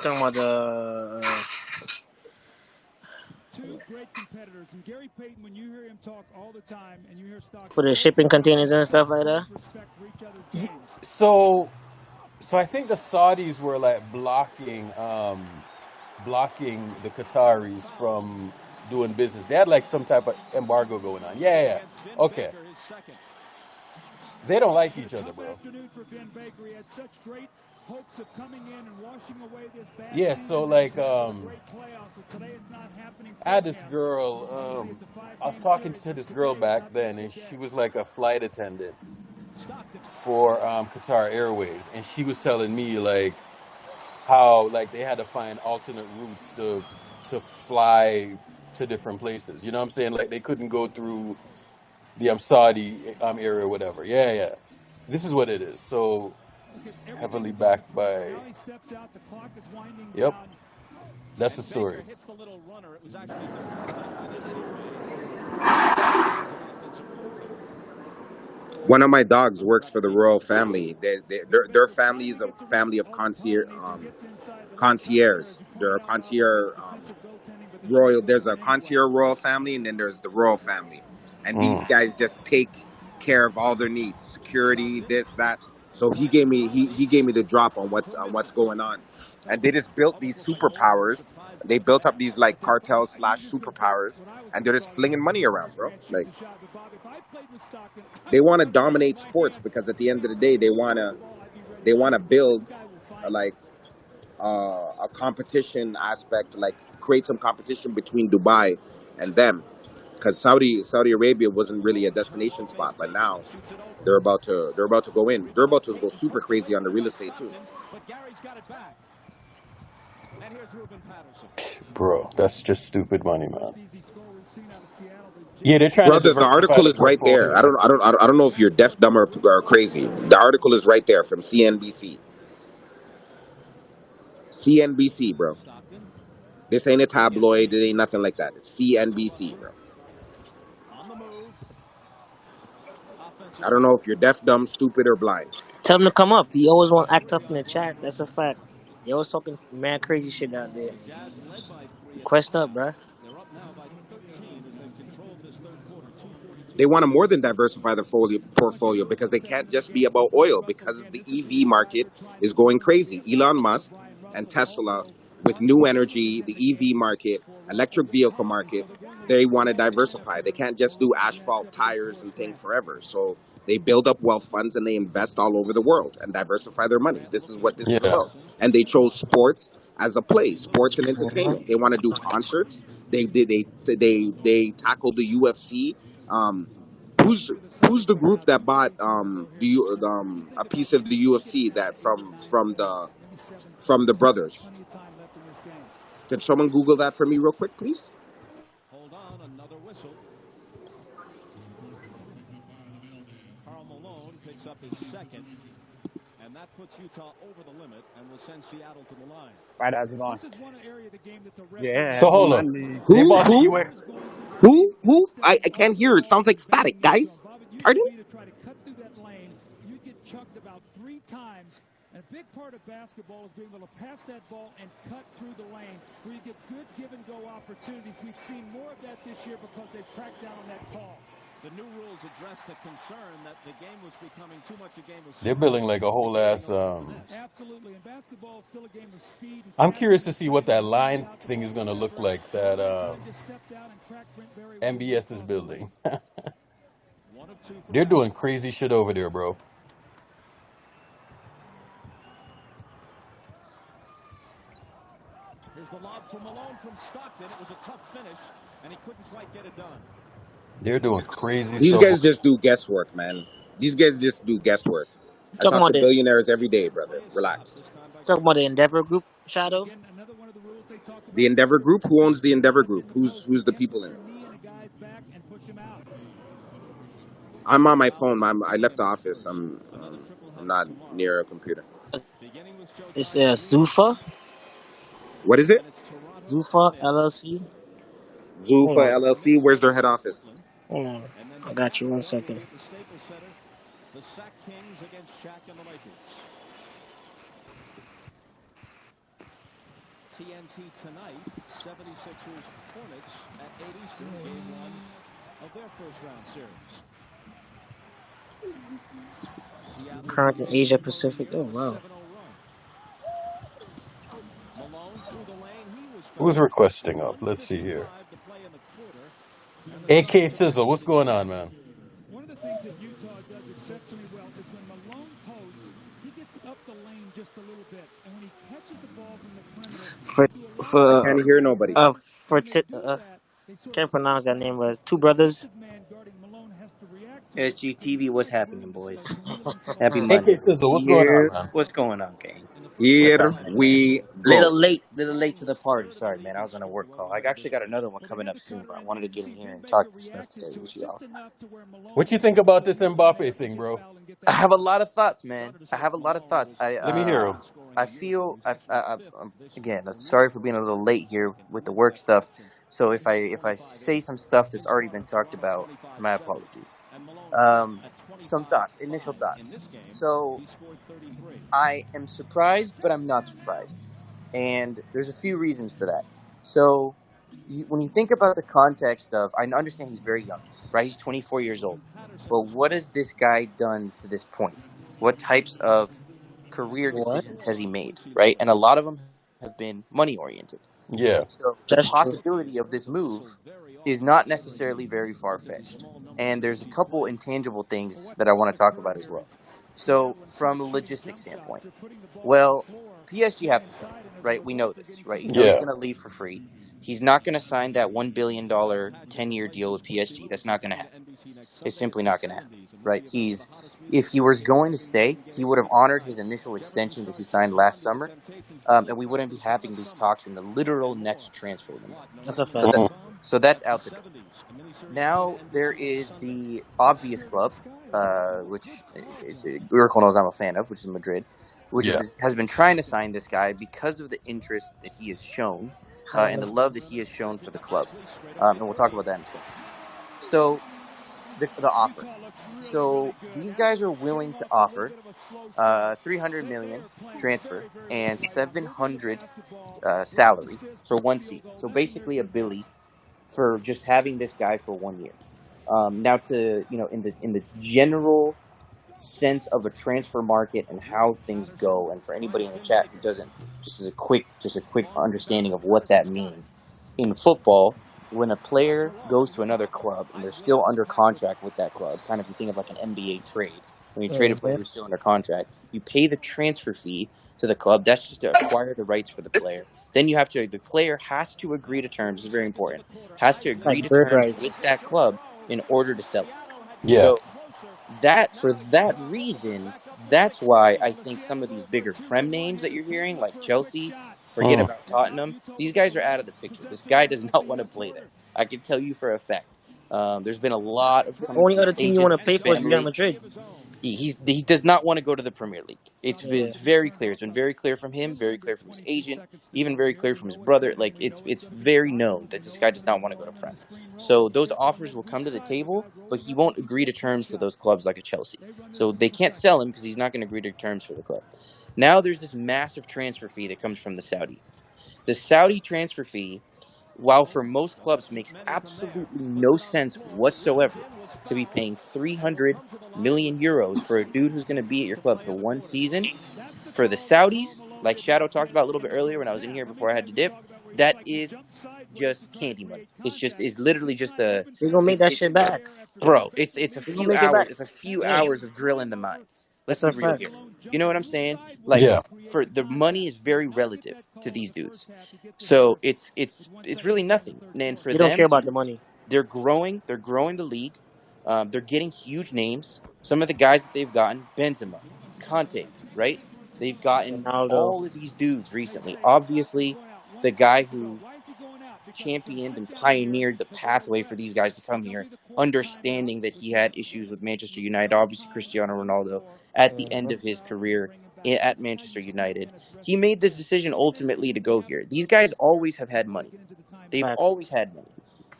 Talking about the for the shipping containers and stuff like that. Ye- So I think the Saudis were like blocking the Qataris from doing business. They had like some type of embargo going on. Yeah, yeah. Okay. They don't like each other, bro. Yeah, so like I had this girl, I was talking to this girl back then and she was like a flight attendant for Qatar Airways and she was telling me like how like they had to find alternate routes to fly to different places. You know what I'm saying? Like they couldn't go through the Saudi area or whatever. Yeah, yeah. This is what it is. So heavily backed by. Yep, that's the story. One of my dogs works for the royal family. Their family is a family of concierge. They're a concierge royal. There's a concierge royal family, and then there's the royal family. And these Mm. guys just take care of all their needs, security, this, that. So he gave me the drop on what's going on, and they just built these superpowers. They built up these like cartels slash superpowers, and they're just flinging money around, bro. Like they want to dominate sports because at the end of the day, they wanna build like a competition aspect, like create some competition between Dubai and them, because Saudi Arabia wasn't really a destination spot, but now they're about to go in. They're about to go super crazy on the real estate too. Bro, that's just stupid money, man. Yeah, they're trying to Brother, the diversify article the is right there. portfolio. I don't know if you're deaf, dumb, or crazy. The article is right there from CNBC. CNBC, bro. This ain't a tabloid. It ain't nothing like that. It's CNBC, bro. I don't know if you're deaf, dumb, stupid, or blind. Tell him to come up. He always want to act tough in the chat. That's a fact. They always talking mad crazy shit out there. Quest up, bruh. They want to more than diversify their portfolio because they can't just be about oil because the EV market is going crazy. Elon Musk and Tesla with new energy, the EV market, electric vehicle market, they want to diversify. They can't just do asphalt tires and things forever. So they build up wealth funds and they invest all over the world and diversify their money. This is what this is Yeah. about. And they chose sports as a play, sports and Mhm. entertainment. They want to do concerts. They tackled the UFC. Um, who's the group that bought a piece of the UFC that from the brothers? Can someone Google that for me real quick, please? Right as it's on. Yeah, So hold up. money. They Who? bought the Who? UA. I can't hear. It sounds like static, guys. Pardon? They're building like a whole ass. I'm curious to see what that line thing is gonna look like that MBS is building. They're doing crazy shit over there, bro. They're doing crazy These stuff. guys just do guesswork, man. These guys just do guesswork. I Talking talk about to billionaires every day, brother. Relax. the Endeavor Group, Shadow. The Endeavor Group. Who owns the Endeavor Group? Who's the people in it? I'm on my phone. I left the office. I'm not near a computer. It's Zufa. What is it? Zufa LLC. Hold Zulfa on. LLC. Where's their head office? Hold on. I got you. 1 second. Current in Asia Pacific. Oh wow. Who's requesting up? Let's see here. AK Sizzle, what's going on, man? For I for can't hear nobody. uh for can't pronounce that name. Was two brothers. SGTV, what's happening, boys? Happy AK Monday. Sizzle, what's going on, Here, man? what's going on, gang? What's Here happening, man? we go. Little late to the party. Sorry, man. I was on a work call. I actually got another one coming up soon, but I wanted to get in here and talk this stuff today with y'all. What you think about this Mbappe thing, bro? I have a lot of thoughts, man. I have a lot of thoughts. Let me hear him. I feel again. Sorry for being a little late here with the work stuff. So if I say some stuff that's already been talked about, my apologies. Um, some thoughts, initial thoughts. So I am surprised, but I'm not surprised. And there's a few reasons for that. So, when you think about the context of, I understand he's very young, right? He's 24 years old. But what has this guy done to this point? What types of career What? decisions has he made, right? And a lot of them have been money oriented. Yeah. So the That's true. possibility of this move is not necessarily very far fetched. And there's a couple intangible things that I want to talk about as well. So from a logistics standpoint, well, PSG have to sell him, right? We know this, right? You know he's Yeah. going to leave for free. He's not going to sign that $1 billion 10-year deal with PSG. That's not going to happen. It's simply not going to happen, right? If he was going to stay, he would have honored his initial extension that he signed last summer, and we wouldn't be having these talks in the literal next transfer window. That's a So fact. that so that's out the door. Now there is the obvious club, which Urkel knows I'm a fan of, which is Madrid, which Yeah. has been trying to sign this guy because of the interest that he has shown and the love that he has shown for the club. And we'll talk about that in a second. So the offer. So these guys are willing to offer 300 million transfer and 700 salary for one season. So basically a Billy for just having this guy for 1 year. Now, to in the general sense of a transfer market and how things go, and for anybody in the chat who doesn't, just a quick understanding of what that means in football. When a player goes to another club and they're still under contract with that club, kind of if you think of like an NBA trade, when you trade a player who's still under contract, you pay the transfer fee to the club. That's just to acquire the rights for the player. Then the player has to agree to terms. This is very important. Has to agree Like to bird terms rights. with that club in order to sell him. Yeah. So for that reason, that's why I think some of these bigger Prem names that you're hearing, like Chelsea, forget Mm. about Tottenham. These guys are out of the picture. This guy does not want to play there. I can tell you for a fact. There's been a lot of The coming only from his other team you agent want and to his pay for is Real family. Madrid. He does not want to go to the Premier League. Yeah. It's very clear. It's been very clear from him, very clear from his agent, even very clear from his brother. Like it's very known that this guy does not want to go to Prem. So those offers will come to the table, but he won't agree to terms to those clubs like a Chelsea. So they can't sell him because he's not going to agree to terms for the club. Now there's this massive transfer fee that comes from the Saudis. The Saudi transfer fee, while for most clubs makes absolutely no sense whatsoever to be paying 300 million euros for a dude who's going to be at your club for one season, for the Saudis, like Shadow talked about a little bit earlier when I was in here before I had to dip, that is just candy money. It's literally just We're gonna make that it, shit back. bro, it's a We're gonna few make it hours. back. It's a few Yeah. hours of drill in the mines. Let's That's be a real fact. here. You know what I'm saying? Like Yeah. for the money is very relative to these dudes. So it's really nothing. And for You don't care them, about the money. they're growing. They're growing the league. They're getting huge names. Some of the guys that they've gotten, Benzema, Conte, right? They've gotten Ronaldo. all of these dudes recently. Obviously, the guy who championed and pioneered the pathway for these guys to come here, understanding that he had issues with Manchester United. Obviously, Cristiano Ronaldo at the end of his career at Manchester United, he made this decision ultimately to go here. These guys always have had money. They've Facts. always had money.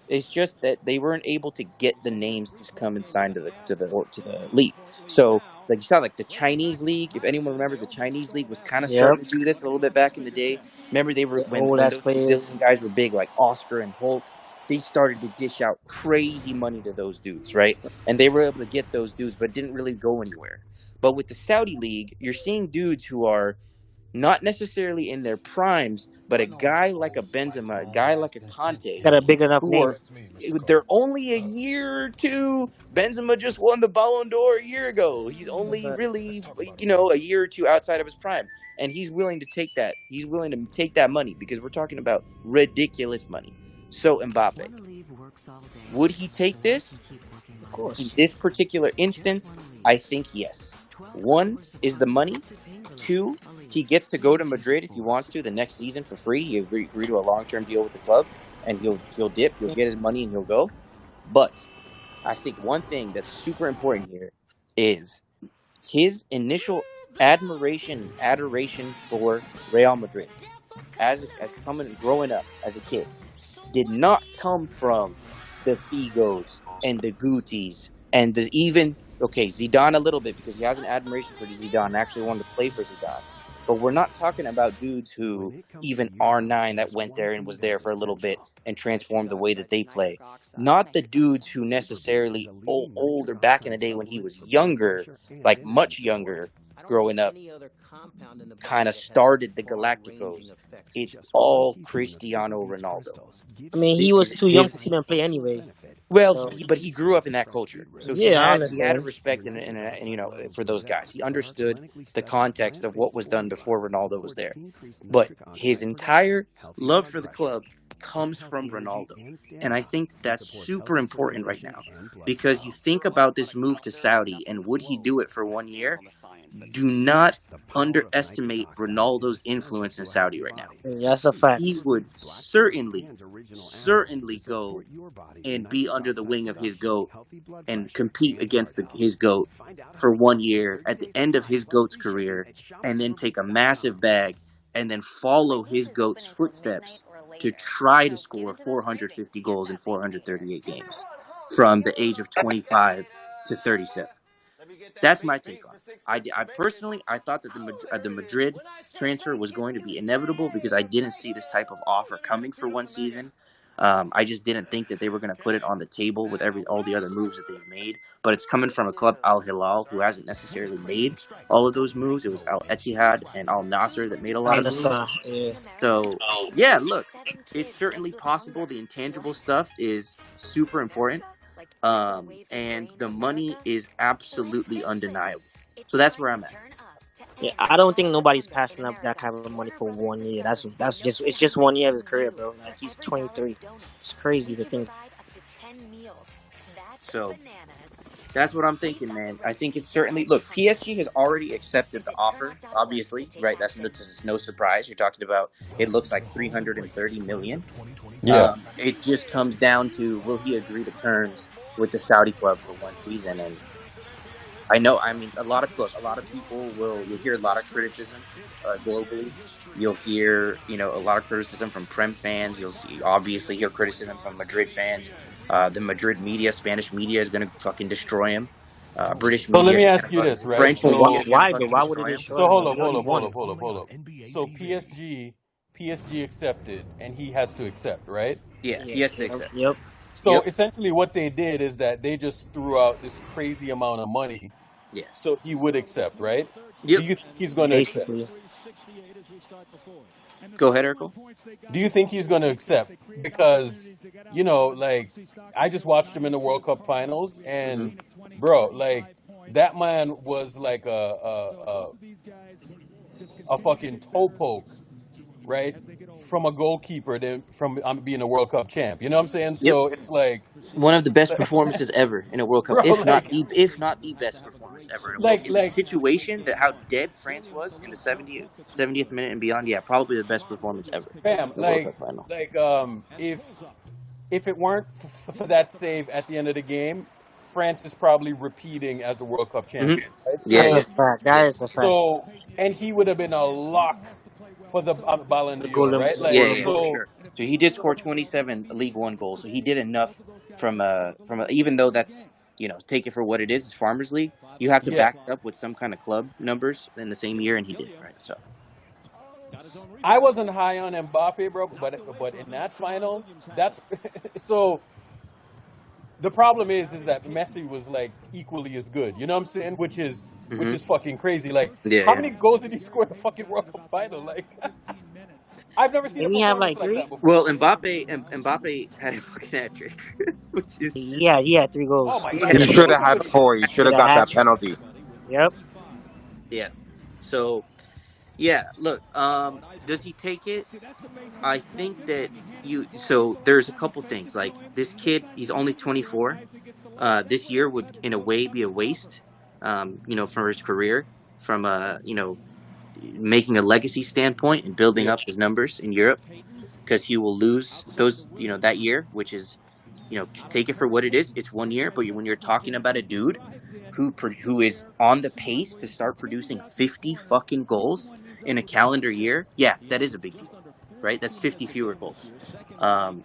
It's just that they weren't able to get the names to come and sign to the league. So like you saw, like the Chinese league. If anyone remembers, the Chinese league was kind of Yep. starting to do this a little bit back in the day. Remember, they were The old when ass those Brazilian players. guys were big, like Oscar and Hulk. They started to dish out crazy money to those dudes, right? And they were able to get those dudes, but didn't really go anywhere. But with the Saudi league, you're seeing dudes who are not necessarily in their primes, but a guy like a Benzema, a guy like a Conte, Got a big enough who name. are they're only a year or two. Benzema just won the Ballon d'Or a year ago. He's That's a only fact. really a year or two outside of his prime, and he's willing to take that. He's willing to take that money because we're talking about ridiculous money. So Mbappe, would he take this? Of In course. this particular instance, I think yes. One is the money. Two, he gets to go to Madrid if he wants to the next season for free. He agree to a long-term deal with the club, and he'll dip. He'll get his money and he'll go. But I think one thing that's super important here is his initial admiration and adoration for Real Madrid as coming and growing up as a kid did not come from the Figos and the Gutis and Zidane a little bit because he has an admiration for Zidane and actually wanted to play for Zidane. But we're not talking about dudes who even R9 that went there and was there for a little bit and transformed the way that they play. Not the dudes who necessarily older back in the day when he was younger, like much younger, growing up, kind of started the Galacticos. It's all Cristiano Ronaldo. I mean, he This was is too young to his. see them play anyway. Well, So but he grew up in that culture, so yeah, I he had a understand. respect and for those guys. He understood the context of what was done before Ronaldo was there. But his entire love for the club comes from Ronaldo, and I think that's super important right now because you think about this move to Saudi and would he do it for 1 year? Do not underestimate Ronaldo's influence in Saudi right now. That's a He fact. would certainly go and be under the wing of his GOAT and compete against his GOAT for 1 year at the end of his GOAT's career, and then take a massive bag and then follow his GOAT's footsteps to try to score 450 goals in 438 games from the age of 25 to 37. That's my take on it. I personally, I thought that the Madrid transfer was going to be inevitable because I didn't see this type of offer coming for one season. I just didn't think that they were going to put it on the table with all the other moves that they've made. But it's coming from a club, Al Hilal, who hasn't necessarily made all of those moves. It was Al Ittihad and Al Nasser that made a lot of moves. Yeah. So yeah, look, it's certainly possible. The intangible stuff is super important. And the money is absolutely undeniable. So that's where I'm at. Yeah, I don't think nobody's passing up that kind of money for 1 year. That's just it's just 1 year of his career, bro. Like he's 23. It's crazy to think. So that's what I'm thinking, man. I think it's certainly look. PSG has already accepted the offer. Obviously, right? That's no surprise. You're talking about it looks like 330 million. Yeah. It just comes down to will he agree to terms with the Saudi club for one season? And I know, I mean, a lot of people you'll hear a lot of criticism globally. You'll hear, a lot of criticism from Prem fans. You'll obviously hear criticism from Madrid fans. The Madrid media, Spanish media is going to fucking destroy him. British So let media me is ask you going to this, right? French But media So is going to why though? fucking Why would destroy it him. destroy so him? hold Though? up, He hold already up, hold won. up, hold up, hold up. So PSG accepted, and he has to accept, right? Yeah, Yeah. he has to Yep. accept. Yep. So Yep. essentially, what they did is that they just threw out this crazy amount of money, Yeah. so he would accept, right? Do Yep. you think he's going to accept? Basically. Go ahead, Urkel. Do you think he's going to accept? Because like I just watched him in the World Cup finals, Hmm. and bro, like that man was like a fucking toe poke, right? From a goalkeeper than from being a World Cup champ. You know what I'm saying? Yep. So it's like, One of the best performances ever in a World Cup, bro, if not the best performance ever in a World like, in the like, situation that how dead France was in the 70th minute and beyond. Yeah, probably the best performance ever fam, in a World Cup final. if it weren't for that save at the end of the game, France is probably repeating as the World Cup Hmm. champion, right? Yeah, That's a yeah, fact. yeah, That is a fact. And he would have been a lock for the Ballon The d'Or, golden right? yeah, Like, yeah, golden for boy. so, sure. So he did score 27 League One goals. So he did enough even though that's take it for what it is. It's Farmers League. You have to yeah. back it up with some kind of club numbers in the same year, and he did right. So I wasn't high on Mbappe, bro, but in that final, that's so. The problem is that Messi was like equally as good. You know what I'm saying? Which hmm is fucking crazy. Like, yeah, how yeah. many goals did he score in the fucking World Cup final? Like, I've never seen a Didn't he have performance like like three? that before. Well, Mbappe had a fucking hat trick, which is Yeah, he had 3 goals. Oh my he god, had He he three should have goals. had four. He should With have a got hat that trick. penalty. Yep. Yeah. So yeah, look, does he take it? I think that so there's a couple things. Like this kid, he's only 24. This year would in a way be a waste, for his career from making a legacy standpoint and building yeah. up his numbers in Europe because he will lose those, that year, which is, take it for what it is. It's 1 year, but when you're talking about a dude who is on the pace to start producing 50 fucking goals in a calendar year, yeah, that is a big deal, right? That's 50 fewer goals,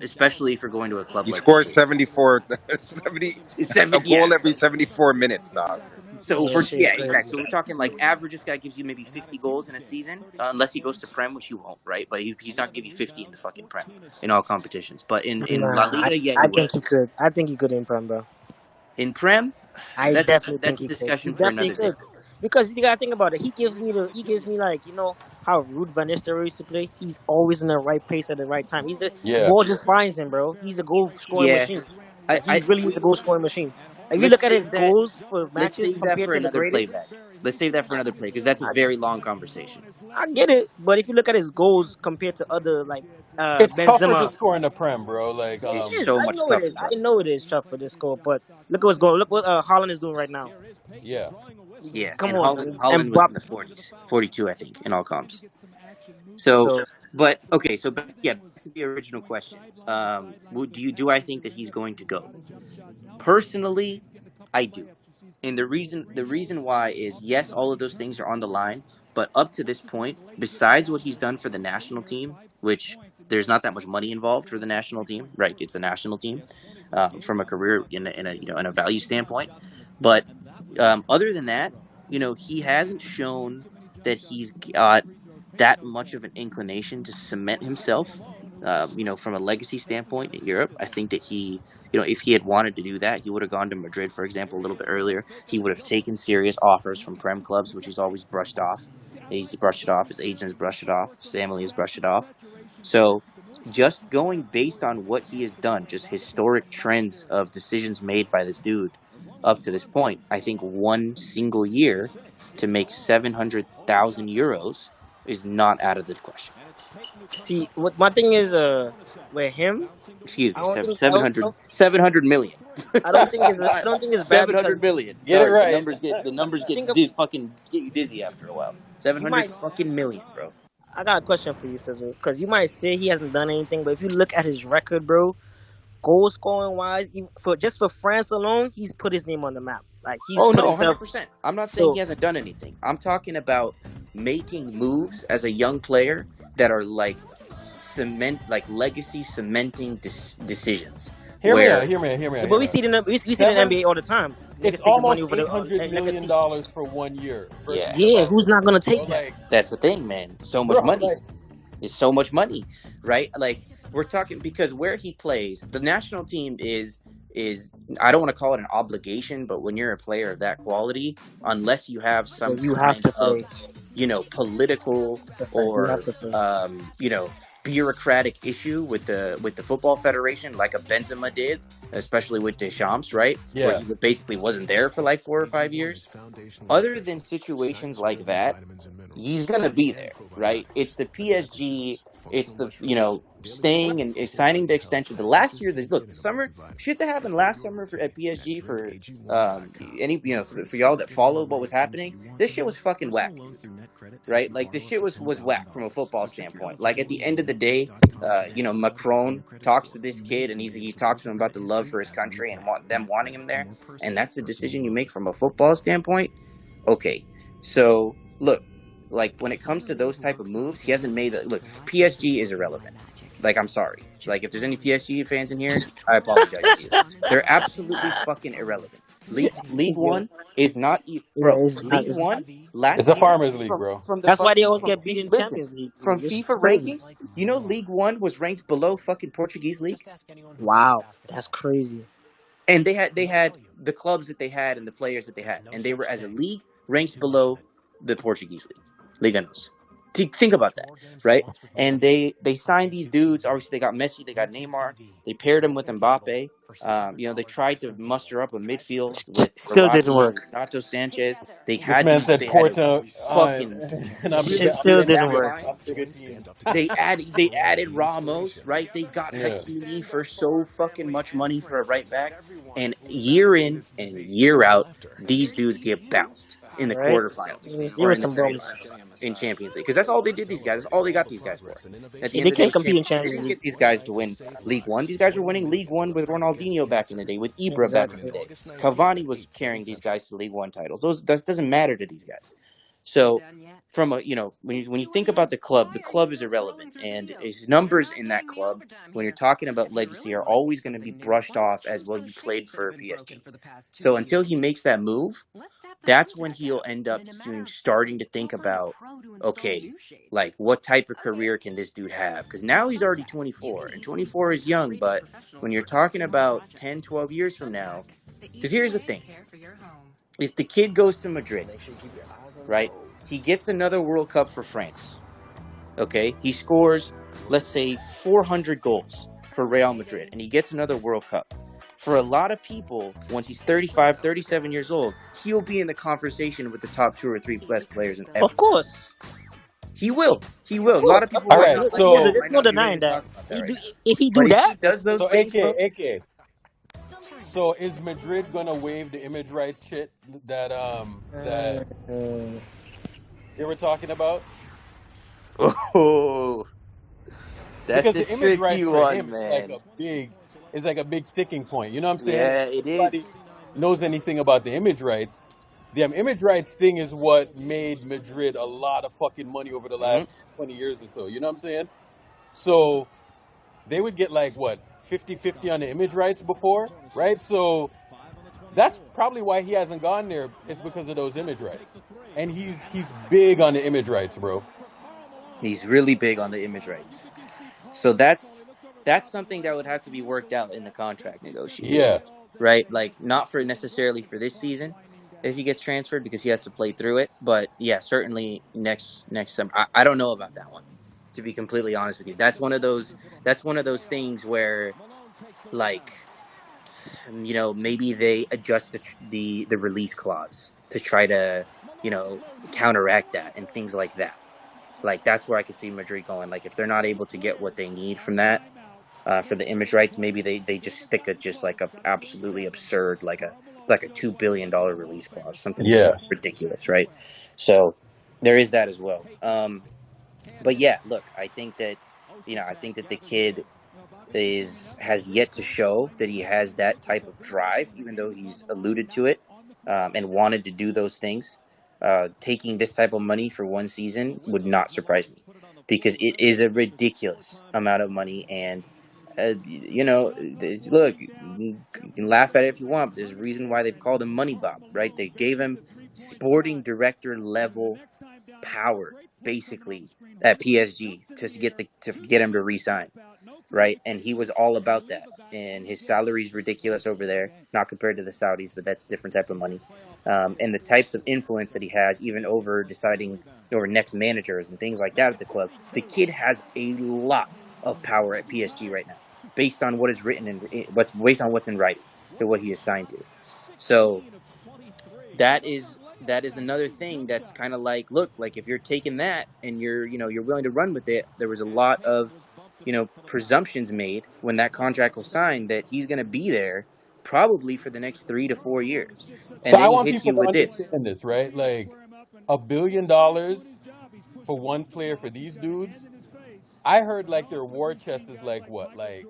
especially for going to a club He like scores Madrid. 74, 70, It's a seven, yeah, goal every 74 minutes, dog. So Yeah, for shit yeah, exactly. crazy. So we're talking like average. This guy gives you maybe 50 goals in a season, unless he goes to Prem, which he won't, right? But he's not give you 50 in the fucking Prem in all competitions. But in La Nah, Liga, yeah, I he will. think he could. I think he could improve, bro. In Prem, I definitely think that's a he could. He discussion for definitely another day. could. Because you gotta think about it. He gives me like, how Ruud Van Nistelrooy used to play. He's always in the right place at the right time. The Yeah. ball just finds him, bro. He's a goal scoring Yeah, machine. I, Like I he's really a goal scoring machine. If you let's look at save his that. goals for Let's matches save that compared for to the another greatest, playback. Let's save that for another play because that's a I, very long conversation. I get it. But if you look at his goals compared to other like It's tougher to Benzema, score in the Prem, bro. Like, it It's is. so I much know it is. tougher, I bro. know it is tough for this score. But look what's going. Look what Holland is doing right now. yeah. Yeah, Come and on, Holland was in the 40s, 42, I think, in all comps. So, So but okay, so yeah, back to the original question. Do I think that he's going to go? Personally, I do. And the reason why is yes, all of those things are on the line, but up to this point, besides what he's done for the national team, which there's not that much money involved for the national team, right? It's a national team from a career in a value standpoint. But other than that, he hasn't shown that he's got that much of an inclination to cement himself. From a legacy standpoint in Europe, I think that if he had wanted to do that, he would have gone to Madrid, for example, a little bit earlier. He would have taken serious offers from Prem clubs, which he's always brushed off. He's brushed it off. His agent has brushed it off. His family has brushed it off. So, just going based on what he has done, just historic trends of decisions made by this dude up to this point, I think one single year to make 700,000 euros is not out of the question. see, what my thing is, with him, Excuse I me, don't think I don't 700, 700 million. I don't think it's I don't think it's bad because 700 million. Get it Sorry, the right. numbers think of fucking get you dizzy after a while. you 700 might. fucking million, bro. I got a question for you, Sizzle, because you might say he hasn't done anything, but if you look at his record, bro, goal scoring wise, for France alone, he's put his name on the map. Like he's Oh put no, himself. 100%. I'm not saying So he hasn't done anything. I'm talking about making moves as a young player that are like legacy cementing decisions Hear me out. where Hear me out. Hear me out. but Hear me out. we see it in the Seven. NBA all the time. It's Niggas taking money almost over the $800 million legacy. for 1 year. First yeah, thing Yeah, about it, who's not gonna bro. take that? Like, that's the thing, man. So much bro, money. like, It's so much money, right? Like we're talking because where he plays, the national team is I don't want to call it an obligation, but when you're a player of that quality, unless you have So some you have kind to of, play. political It's a fact. You have or to play. bureaucratic issue with the football federation, like a Benzema did, especially with Deschamps, right? Where yeah. he basically wasn't there for like 4 or 5 years. Other than situations like that, he's gonna be there, right? It's the PSG. It's the staying and signing the extension. The last year, look, the summer shit that happened last summer at PSG for any for y'all that followed what was happening. This shit was fucking whack, right? Like this shit was whack from a football standpoint. Like at the end of the day, Macron talks to this kid and he talks to him about the love for his country and them wanting him there, and that's the decision you make from a football standpoint. Okay, so look, like when it comes to those type of moves, he hasn't made it. Look, PSG is irrelevant. Like I'm sorry. Like if there's any PSG fans in here, I apologize to you. They're absolutely fucking irrelevant. League Yeah, One is not yeah, bro. it's not. League One It's last a year farmers league, from bro. from the That's why they fucking always get beat in listen Champions League. from It's FIFA crazy. rankings. League One was ranked below fucking Portuguese league, Wow, that's crazy. and they had the clubs that they had and the players that they had, and they were as a league ranked below the Portuguese league, Liga Nos. Think about that, right? And they signed these dudes. Obviously, they got Messi, they got Neymar. They paired him with Mbappe. They tried to muster up a midfield with Still didn't Verratti and work. Renato Sanchez. They This had man these. said They had a Porto, fucking and I'm Shit bigger. I'm still bigger. fucking didn't back I'm, work. line. I'm bigger teams. They added Ramos, right? They got Yeah. Hakimi for so fucking much money for a right back, and year in and year out, these dudes get bounced in the Right? quarterfinals There or was in the some bums. semifinals in Champions League because that's all they did. These guys, that's all they got these guys for. At the Yeah, end they of the day, can't it's compete in Champions League. They Champions didn't League. get these guys to win League One. These guys were winning League One with Ronaldinho back in the day, with Ibra back in the Exactly. day. Cavani was carrying these guys to League One titles. That doesn't matter to these guys. So from a when you think about the club is irrelevant, and his numbers in that club, when you're talking about legacy, are always going to be brushed off as, well, you played for PSG. So until he makes that move, that's when he'll end up starting to think about, okay, like, what type of career can this dude have? Because now he's already 24, and 24 is young, but when you're talking about 10, 12 years from now, because here's the thing. If the kid goes to Madrid, right, he gets another World Cup for France, okay? He scores, let's say, 400 goals for Real Madrid, and he gets another World Cup. For a lot of people, once he's 35, 37 years old, he'll be in the conversation with the top 2 or 3 best players in ever. Of course. He will. He will. Of A lot course. of people All might right, not like so it, There's might no not be ready denying to that. talk about that right now. If he But do if that, he does those so things, bro, AK. So is Madrid gonna waive the image rights shit that that they were talking about? oh, that's Because a the image tricky rights for one, him man. is like a big sticking point. You know what I'm saying? Yeah, If it anybody is. knows anything about the image rights, the image rights thing is what made Madrid a lot of fucking money over the Hmm. last 20 years or so. You know what I'm saying? So they would get like what 50-50 on the image rights before, right? So that's probably why he hasn't gone there. It's because of those image rights, and he's big on the image rights, bro. He's really big on the image rights. So that's something that would have to be worked out in the contract Yeah, negotiations, right? Like, not for necessarily for this season if he gets transferred, because he has to play through it. But yeah, certainly next summer. I don't know about that one, to be completely honest with you. That's one of those things where, like, maybe they adjust the release clause to try to counteract that and things like that. Like, that's where I could see Madrid going. Like, if they're not able to get what they need from that, for the image rights, maybe they just stick a just like a absolutely absurd, like a $2 billion release clause, something yeah. ridiculous, right? So there is that as well. But yeah, look, I think that the kid has yet to show that he has that type of drive, even though he's alluded to it, and wanted to do those things. Taking this type of money for one season would not surprise me, because it is a ridiculous amount of money. And look, you can laugh at it if you want, but there's a reason why they've called him Money Bob, right? They gave him sporting director level power, basically, at PSG to get him to resign, right? And he was all about that. And his salary's ridiculous over there, not compared to the Saudis, but that's a different type of money. And the types of influence that he has, even over deciding over next managers and things like that at the club. The kid has a lot of power at PSG right now, based on what is written and what's based on what's in writing to what he is signed to. So that is another thing that's kind of like, look, like, if you're taking that and you're willing to run with it. There was a lot of presumptions made when that contract was signed that he's going to be there probably for the next 3 to 4 years, So and I then he want hits people you to with this. understand this, right? Like $1 billion for one player for these dudes. I heard like their war chest is like what, like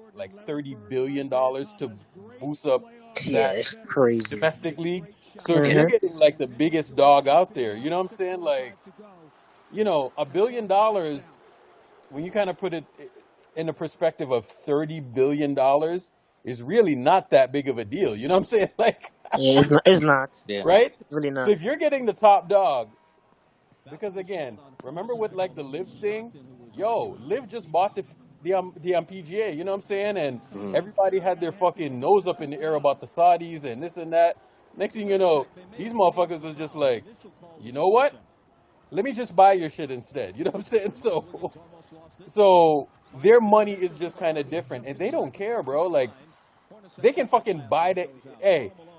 $30 billion to boost up yeah, that it's crazy. domestic league. So if you're Hmm. getting like the biggest dog out there, you know what I'm saying? Like, $1 billion, when you kind of put it in the perspective of $30 billion, is really not that big of a deal. You know what I'm saying? Like, Yeah, it's not. It's not. Yeah. right? It's really So not. if you're getting the top dog, because again, remember with like the Live thing, Live just bought the PGA. You know what I'm saying? And Mhm. everybody had their fucking nose up in the air about the Saudis and this and that. Next thing you know, these motherfuckers was just like, you know what? Let me just buy your shit instead. You know what I'm saying? So their money is just kind of different, and they don't care, bro. Like, they can fucking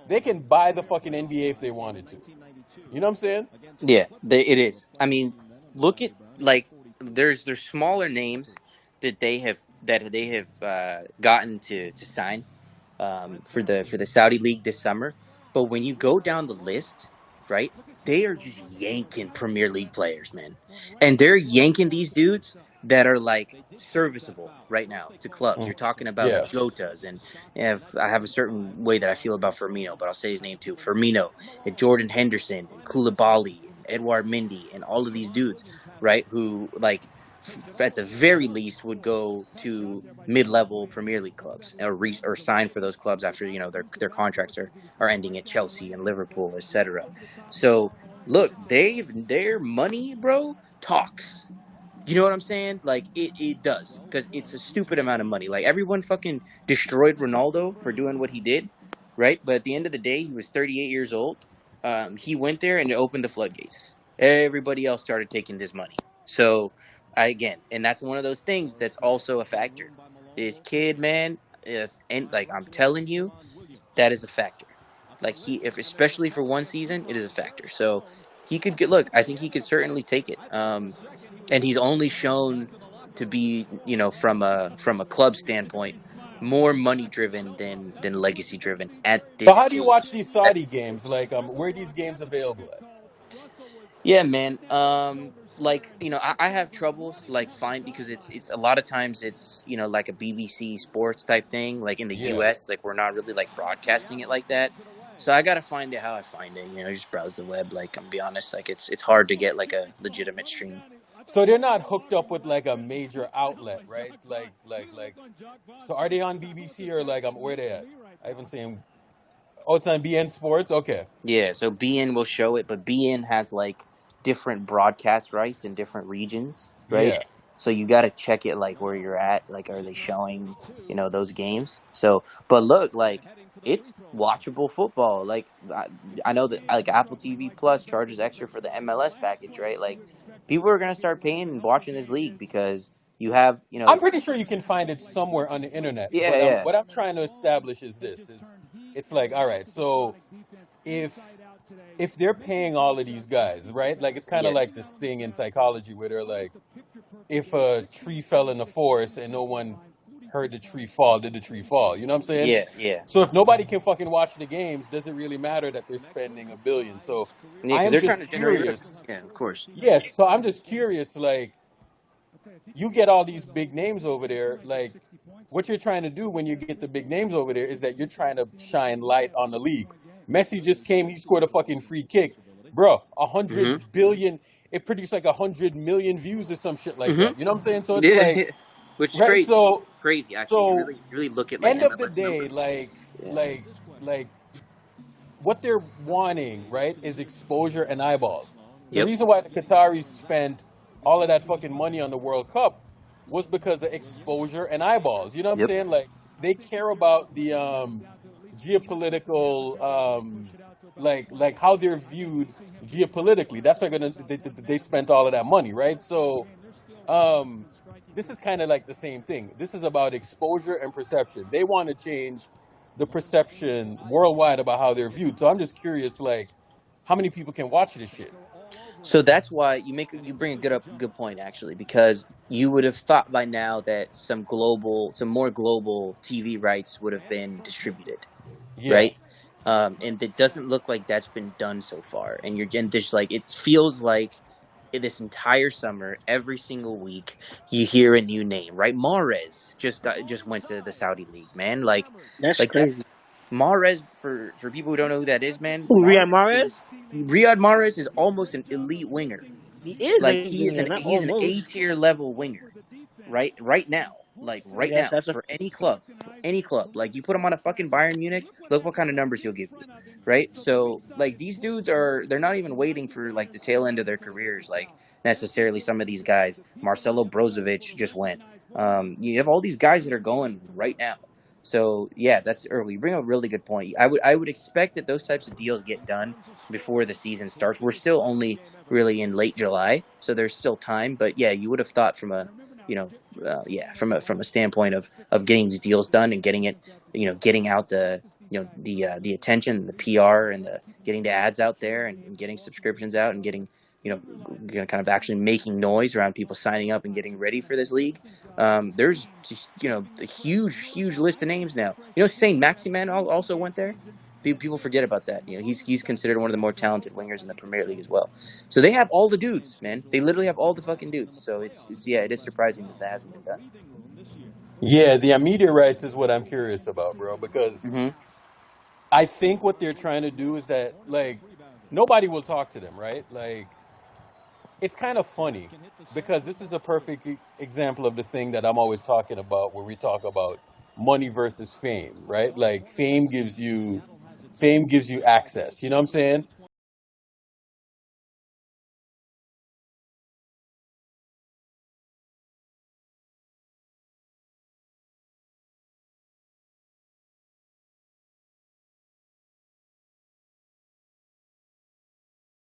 they can buy the fucking NBA if they wanted to. You know what I'm saying? Yeah, it is. I mean, look at, like, there's smaller names that they have gotten to sign, for the Saudi league this summer. But when you go down the list, right, they are just yanking Premier League players, man, and they're yanking these dudes that are, like, serviceable right now to clubs. You're talking about Yeah. Jotas, and if I have a certain way that I feel about Firmino, but I'll say his name too: Firmino and Jordan Henderson and Koulibaly Edouard Mendy, and all of these dudes, right? Who like at the very least would go to mid-level Premier League clubs or sign for those clubs after their contracts are ending at Chelsea and Liverpool, etc. So look, their money, bro, talks. You know what I'm saying? Like it does because it's a stupid amount of money. Like everyone fucking destroyed Ronaldo for doing what he did, right? But at the end of the day, he was 38 years old. He went there and it opened the floodgates. Everybody else started taking this money. So again, and that's one of those things that's also a factor. This kid, man, and like I'm telling you, that is a factor. Like if especially for one season, it is a factor. So he could get. Look, I think he could certainly take it. And he's only shown to be, from a club standpoint, more money driven than legacy driven at So this how do you watch stage. these At Saudi this stage. games? Like, where are these games available at? Yeah, man. Like I have trouble like find because it's a lot of times it's like a BBC Sports type thing. Like in the Yeah. US, like we're not really like broadcasting it like that. So I gotta find it how I find it. Just browse the web. Like I'm be honest, like it's hard to get like a legitimate stream. So they're not hooked up with like a major outlet, right? Like. So are they on BBC or like where they at? I haven't seen. Oh, it's on BN Sports. Okay. Yeah, so BN will show it, but BN has like different broadcast rights in different regions, right? Yeah. So you got to check it like where you're at. Like, are they showing, those games? So, but look, like it's watchable football. Like, I know that like Apple TV Plus charges extra for the MLS package, right? Like, people are gonna start paying and watching this league because you have, I'm pretty sure you can find it somewhere on the internet. yeah, But yeah, what I'm trying to establish is this: it's like, all right, so if they're paying all of these guys, right? Like it's kind of yeah. like this thing in psychology where they're like, if a tree fell in the forest and no one heard the tree fall, did the tree fall? You know what I'm saying? Yeah, yeah, So if nobody can fucking watch the games, does it really matter that they're spending a billion? So yeah. I Because am they're trying just to generate revenue. curious. Yeah, of course. Yes, so I'm just curious, like, you get all these big names over there, like, what you're trying to do when you get the big names over there is that you're trying to shine light on the league. Messi just came, he scored a fucking free kick. Bro, a hundred hmm billion, it produced like 100 million views or some shit like hmm that. You know what I'm saying? So it's Yeah, like, which is right? crazy. So, Crazy, actually. If you so really look at like end of the MLS day, numbers. like, Yeah. like, like, what they're wanting, right, is exposure and eyeballs. The Yep. reason why the Qataris spent all of that fucking money on the World Cup was because of exposure and eyeballs. You know what I'm Yep. saying? Like they care about the geopolitical, like how they're viewed geopolitically. That's why they spent all of that money, right? So um, this is kind of like the same thing. This is about exposure and perception. They want to change the perception worldwide about how they're viewed. So I'm just curious, like, how many people can watch this shit? So that's why you bring a good point actually, because you would have thought by now that some more global TV rights would have been distributed, Yeah. right? And it doesn't look like that's been done so far. And just like it feels like this entire summer, every single week, you hear a new name, right? Mahrez just went to the Saudi league, man. That's Like that's crazy. Mahrez for people who don't know who that is, man. Who, Riyad Mahrez? Riyad Mahrez is almost an elite winger. He is Like a winger, not he's an almost. A tier level winger, right now, like I right guess now that's a. for any club. Like you put him on a fucking Bayern Munich, look what kind of numbers he'll give you, right? So like these dudes they're not even waiting for like the tail end of their careers, like necessarily some of these guys. Marcelo Brozovic just went. You have all these guys that are going right now. So yeah, that's early. You bring up a really good point. I would expect that those types of deals get done before the season starts. We're still only really in late July, so there's still time. But yeah, you would have thought from a from a standpoint of getting these deals done and getting it, getting out the attention, the PR, and the getting the ads out there and getting subscriptions out and getting kind of actually making noise around people signing up and getting ready for this league. There's just a huge list of names now. Saint Maximan also went there. People forget about that. He's considered one of the more talented wingers in the Premier League as well. So they have all the dudes, man. They literally have all the fucking dudes. So it's yeah, it is surprising that hasn't been done. Yeah, the media rights is what I'm curious about, bro, because hmm I think what they're trying to do is that, like, nobody will talk to them, right? Like, it's kind of funny because this is a perfect example of the thing that I'm always talking about, where we talk about money versus fame, right? Like, fame gives you access. You know what I'm saying?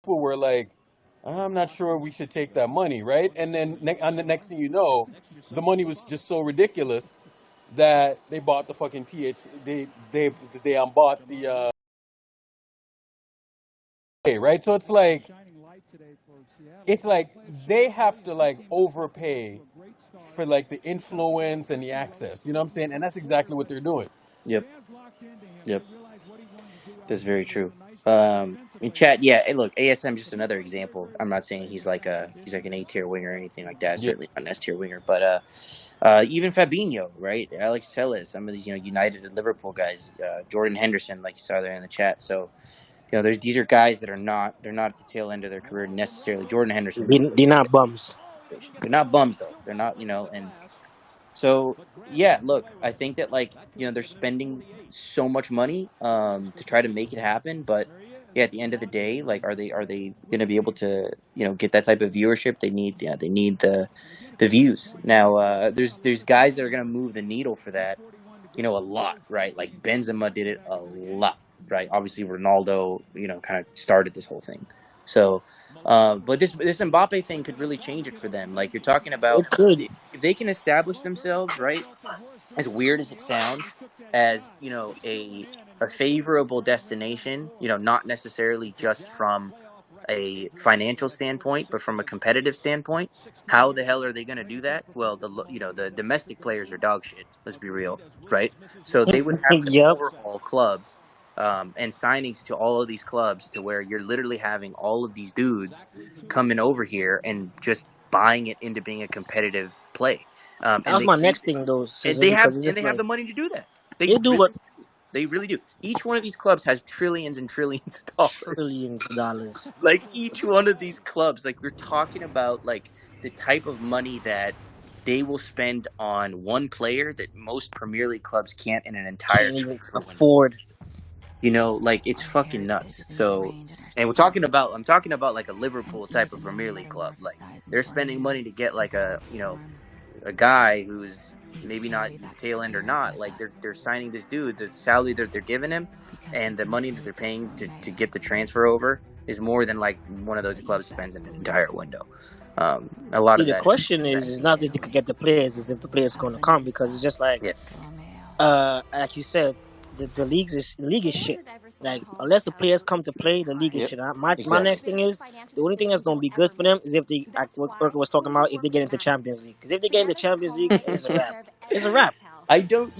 People were like, I'm not sure we should take that money, right? And then on the next thing you know, the money was just so ridiculous that they bought the fucking they bought the right. So it's like they have to like overpay for like the influence and the access. You know what I'm saying? And that's exactly what they're doing. Yep. Yep. That's very true. In chat, yeah. Hey, look, ASM just another example. I'm not saying he's like an A tier winger or anything like that. Yeah, Certainly not an S tier winger, but even Fabinho, right? Alex Telles, some of these United and Liverpool guys, Jordan Henderson, like you saw there in the chat. So these are guys that they're not at the tail end of their career necessarily. Jordan Henderson being They're not bums. they're not bums though. They're not and so yeah, look, I think that they're spending so much money to try to make it happen, but yeah, at the end of the day, like are they going to be able to get that type of viewership? They need the views. Now there's guys that are going to move the needle for that, a lot, right? Like Benzema did it a lot, right? Obviously Ronaldo, kind of started this whole thing. So but this Mbappe thing could really change it for them. Like you're talking about, It could. if they can establish themselves, right? As weird as it sounds, as a favorable destination, not necessarily just from a financial standpoint, but from a competitive standpoint. How the hell are they going to do that? Well, the domestic players are dog shit. Let's be real, right? So they would have to Yep. overhaul clubs and signings to all of these clubs, to where you're literally having all of these dudes coming over here and just buying it into being a competitive play. That was my next thing though, Scissor, because it's And just they have like the money to do that. they do what They really do. Each one of these clubs has trillions and trillions of dollars. trillions of dollars. Like each one of these clubs, like we're talking about, like the type of money that they will spend on one player that most Premier League clubs can't in an entire Can't even transfer window. afford. Like it's fucking nuts. So, and I'm talking about like a Liverpool type of Premier League club. Like they're spending money to get like a guy who's maybe not tail end or not. Like they're signing this dude. The salary that they're giving him and the money that they're paying to get the transfer over is more than like one of those clubs spends in an entire window. A lot See, of the that question is not that they could get the players, is if the players going to come, because it's just like, yeah, like you said, the league is shit. Like unless the players come to play, the league is yep, shit. My exactly, next thing is the only thing that's going to be good for them is if they, like what Urkel was talking about, if they get into Champions League. Because if they get into Champions League, it's a wrap. It's a wrap. I don't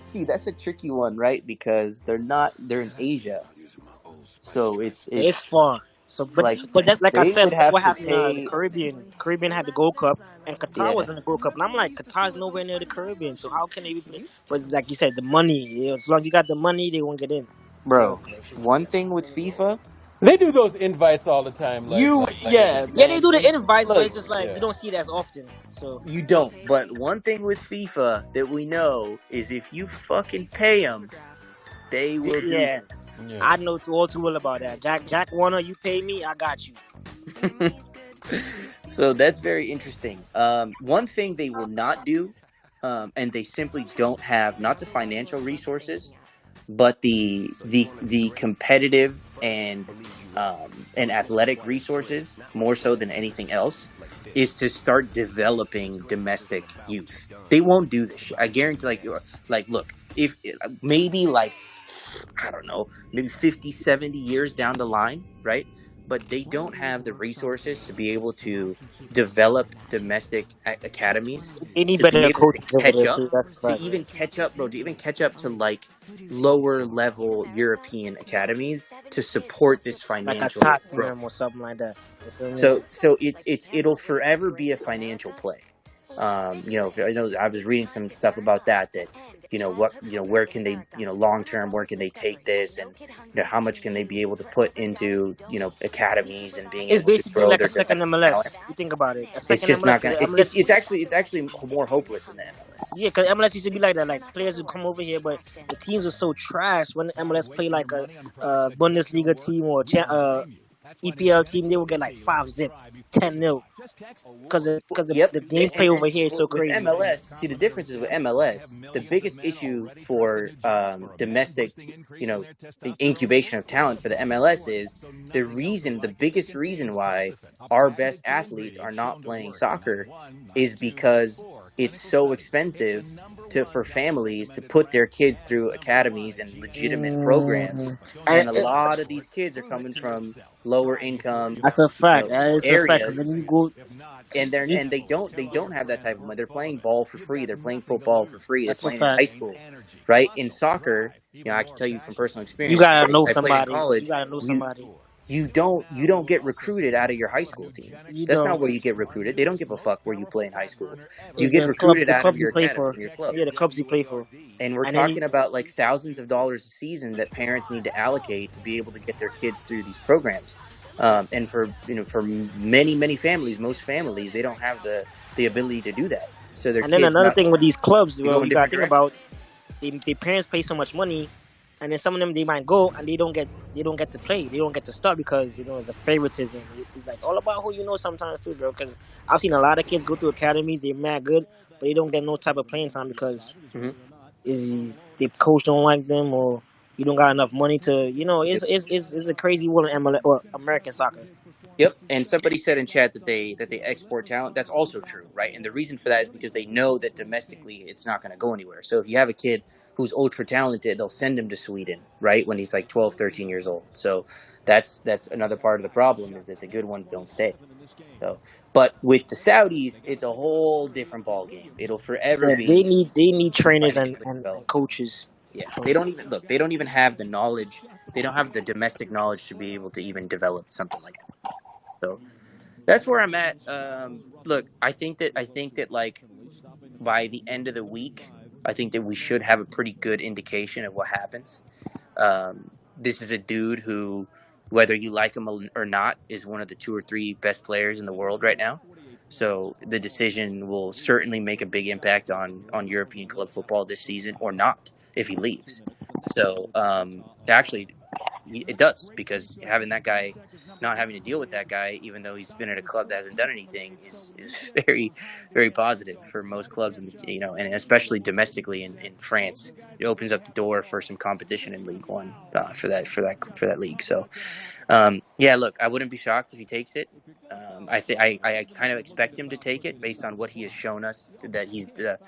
see, that's a tricky one, right? Because they're in Asia, so It's it's far. So, like but that's like I they said. would Look have what to happened. The pay. Caribbean. Caribbean had the Gold Cup, and Qatar Yeah, was in the Gold Cup. And I'm like, Qatar's nowhere near the Caribbean. So how can they be play? But like you said, the money. Yeah, as long as you got the money, they won't get in. They bro. won't play. One thing with FIFA, they do those invites all the time, like it's a yeah, Yeah, joke. they man. do the And invites, but look, it's just like Yeah, you don't see it as often. So you don't. But one thing with FIFA that we know is if you fucking pay them, they will do yeah, things. yeah. I know all too well about that. Jack Warner, you pay me, I got you. So that's very interesting. One thing they will not do, and they simply don't have, not the financial resources, but the competitive and athletic resources more so than anything else, is to start developing domestic youth. They won't do this shit. I guarantee. Like look, if maybe like, I don't know, maybe 50, 70 years down the line, right? But they don't have the resources to be able to develop domestic academies, They need to be better able to coaches over catch there up, too. That's a fact. to even catch up to like lower level European academies to support this Like a financial Tottenham or growth. something like that. You feel me? So it'll forever be a financial play. I know I was reading some stuff about that where can they, long term, where can they take this, and how much can they be able to put into academies and being It's able to basically grow like their a second domestic talent. MLS. You think about it, a It's second just MLS not because gonna. the It's MLS. it's actually more hopeless than the MLS. Yeah, because MLS used to be like that. Like players would come over here, but the teams were so trash when MLS play like a Bundesliga team or EPL team, they would get like 5-0, 10-0 because Yep, the gameplay over here is so with crazy. MLS, see the difference is with MLS, the biggest issue for domestic, incubation of talent for the MLS is the biggest reason why our best athletes are not playing soccer is because it's so expensive for families to put their kids through academies and legitimate programs, Mm, and and a lot of these kids are coming from lower income, that's a fact. That is a fact. 'Cause areas, then you go, and you, they don't have that type of money. They're playing ball for free. They're playing football for free. They're that's a playing in high fact. school, right? In soccer, I can tell you from personal You experience. gotta know I played in somebody. You college. gotta know You somebody. you don't get recruited out of your high school team. You That's don't. not where you get recruited. They don't give a fuck where you play in high school. You It's get recruited the out of clubs you your play academy, for. from your club. Yeah, the clubs you play for. And we're And then you, talking about like thousands of dollars a season that parents need to allocate to be able to get their kids through these programs. And for many families, most families, they don't have the ability to do that. So their and then kids another not thing with these clubs, they go well, in you gotta different think about directions. the parents pay so much money, and then some of them they might go and they don't get to play, they don't get to start because it's a favoritism. It's like all about who you know sometimes too, bro. Because I've seen a lot of kids go to academies, they're mad good, but they don't get no type of playing time because Hmm. is the coach don't like them or you don't got enough money to it's a crazy world in MLS or American soccer. Yep, and somebody said in chat that they export talent. That's also true, right? And the reason for that is because they know that domestically it's not going to go anywhere. So if you have a kid who's ultra talented, they'll send him to Sweden, right? When he's like 12, 13 years old. So that's another part of the problem is that the good ones don't stay. So, but with the Saudis, it's a whole different ball game. It'll forever Yeah, they be need trainers financially and developed. coaches. Yeah, they don't even have the knowledge. They don't have the domestic knowledge to be able to even develop something like that. So that's where I'm at. Look, I think that like by the end of the week, I think that we should have a pretty good indication of what happens. This is a dude who, whether you like him or not, is one of the two or three best players in the world right now. So the decision will certainly make a big impact on European club football this season, or not if he leaves. So actually, it does, because having that guy, not having to deal with that guy, even though he's been at a club that hasn't done anything, is very, very positive for most clubs, and especially domestically in France. It opens up the door for some competition in League One, for that league. So yeah, look, I wouldn't be shocked if he takes it. I kind of expect him to take it based on what he has shown us, that he's the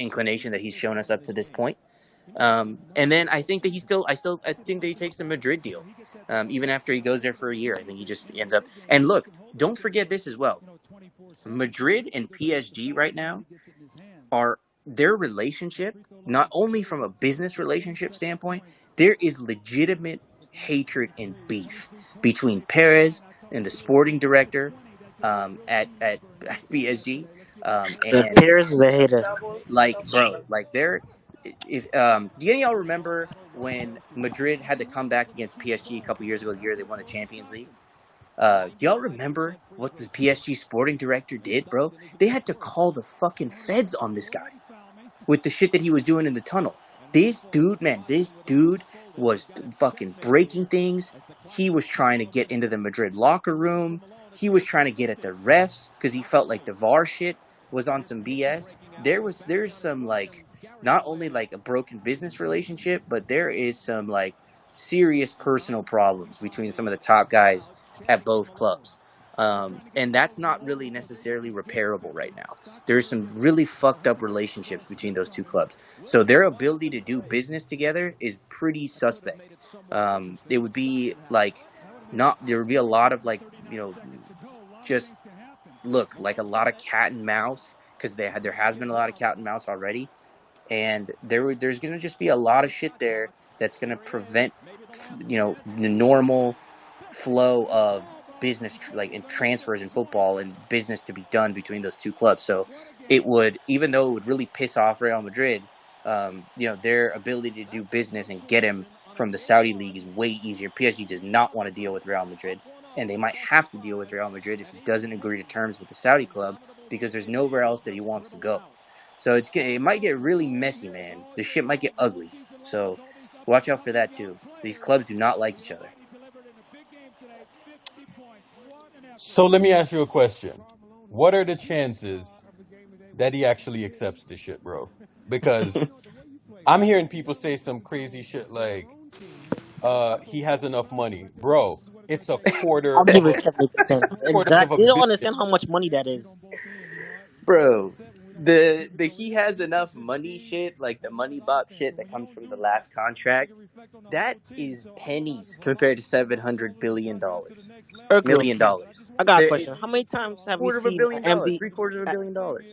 inclination that he's shown us up to this point. And then I think that I think that he takes the Madrid deal, even after he goes there for a year. I think he just ends up. And look, don't forget this as well. Madrid and PSG right now are their relationship, not only from a business relationship standpoint, there is legitimate hatred and beef between Perez and the sporting director at PSG, The and Paris is a hater. like, bro, like they're if do any of y'all remember when Madrid had to come back against PSG a couple years ago, the year they won the Champions League? Do y'all remember what the PSG sporting director did, bro? They had to call the fucking feds on this guy with the shit that he was doing in the tunnel. This dude was fucking breaking things. He was trying to get into the Madrid locker room. He was trying to get at the refs because he felt like the VAR shit was on some BS. There's some, like, not only like a broken business relationship, but there is some like serious personal problems between some of the top guys at both clubs. And that's not really necessarily repairable right now. There's some really fucked up relationships between those two clubs. So their ability to do business together is pretty suspect. It would be like not there would be a lot of like, just look like a lot of cat and mouse, because there has been a lot of cat and mouse already, and there's going to just be a lot of shit there that's going to prevent the normal flow of business and transfers in football and business to be done between those two clubs. So it would, even though it would really piss off Real Madrid, their ability to do business and get him from the Saudi league is way easier. PSG does not want to deal with Real Madrid, and they might have to deal with Real Madrid if he doesn't agree to terms with the Saudi club because there's nowhere else that he wants to go. So it might get really messy, man. The shit might get ugly. So watch out for that too. These clubs do not like each other. So let me ask you a question. What are the chances that he actually accepts this shit, bro? Because I'm hearing people say some crazy shit like, he has enough money. Bro, it's a quarter I'll give of it a 70%. quarter of a Exactly. They don't billion. understand how much money that is. Bro, the he has enough money shit, like the money bop shit that comes from the last contract, that is pennies compared to $700 billion, Urkel, $1 million. I got a There, question. it's How many times have we quarter of a seen billion an dollars, MB? three-quarters of a uh, billion dollars.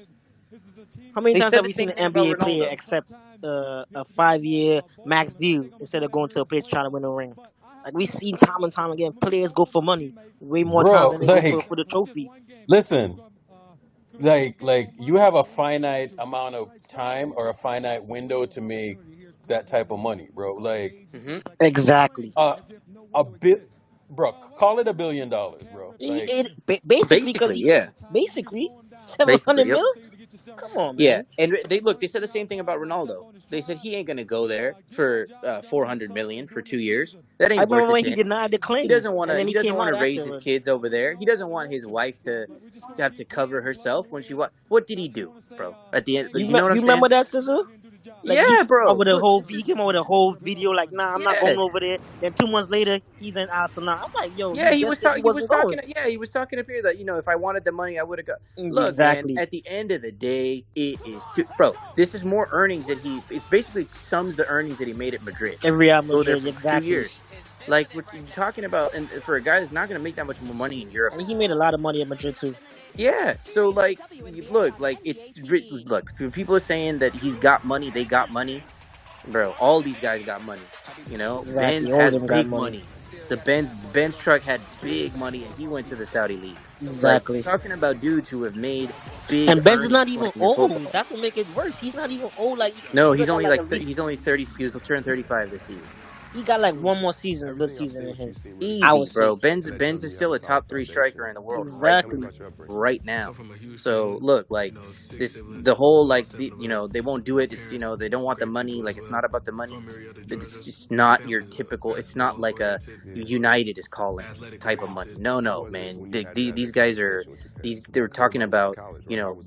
How many They times said have the we seen same an thing about NBA player Ronaldo. accept a 5-year max deal instead of going to a place trying to win a ring? Like we've seen time and time again, players go for money way more times Bro, than they go like, for the trophy. listen, like you have a finite amount of time or a finite window to make that type of money, bro. Like, Hmm. Exactly. uh, a bit, bro. Call it $1 billion, bro. Like, Basically, because Basically, yeah. basically 700 Basically, yep. mil. Come on, Yeah, man. and they said the same thing about Ronaldo. They said he ain't gonna go there for 400 million for 2 years. That I ain't worth remember it when to he him. denied the He claim, doesn't want and to. then He he doesn't came want out to raise his afterwards. kids over there. He doesn't want his wife to have to cover herself when she what did he do, bro? At the end, you know what I'm You saying? remember that, sister? Like he Yeah, came out bro. with a Look, whole this he is came out with a whole video like, nah, I'm not yeah. going over there. Then 2 months later, he's in Arsenal. I'm like, yo, Yeah, you just said you He was wasn't going. talking. Yeah, he was talking up here that if I wanted the money, I would have got. Look, man. Exactly. At the end of the day, it is bro. This is more earnings that he. It's basically sums the earnings that he made at Madrid. Every Real Go there Madrid, for 2 years. exactly. Like what you're talking about, and for a guy that's not going to make that much more money in Europe And he anymore. made a lot of money at Madrid too. Yeah. So like, look, like look. People are saying that he's got money. They got money. Bro, all these guys got money. Exactly. Benz All of has them got big money. money. The Benz truck had big money, and he went to the Saudi league. Like you're Exactly. talking about dudes who have made big And Ben's is not earnings even playing in old. football. That's what make it worse. He's not even old. Like No, he he's got only like at least he's only 30. He'll turn 35 this season. he got like one more season, good season in him. I Easy, would say. bro. Benz is still a top three striker in the world Exactly. right now. So look, like the whole they won't do it. It's they don't want the money. Like it's not about the money. It's just not your typical. It's not like a United is calling type of money. No, man. These guys are they're talking about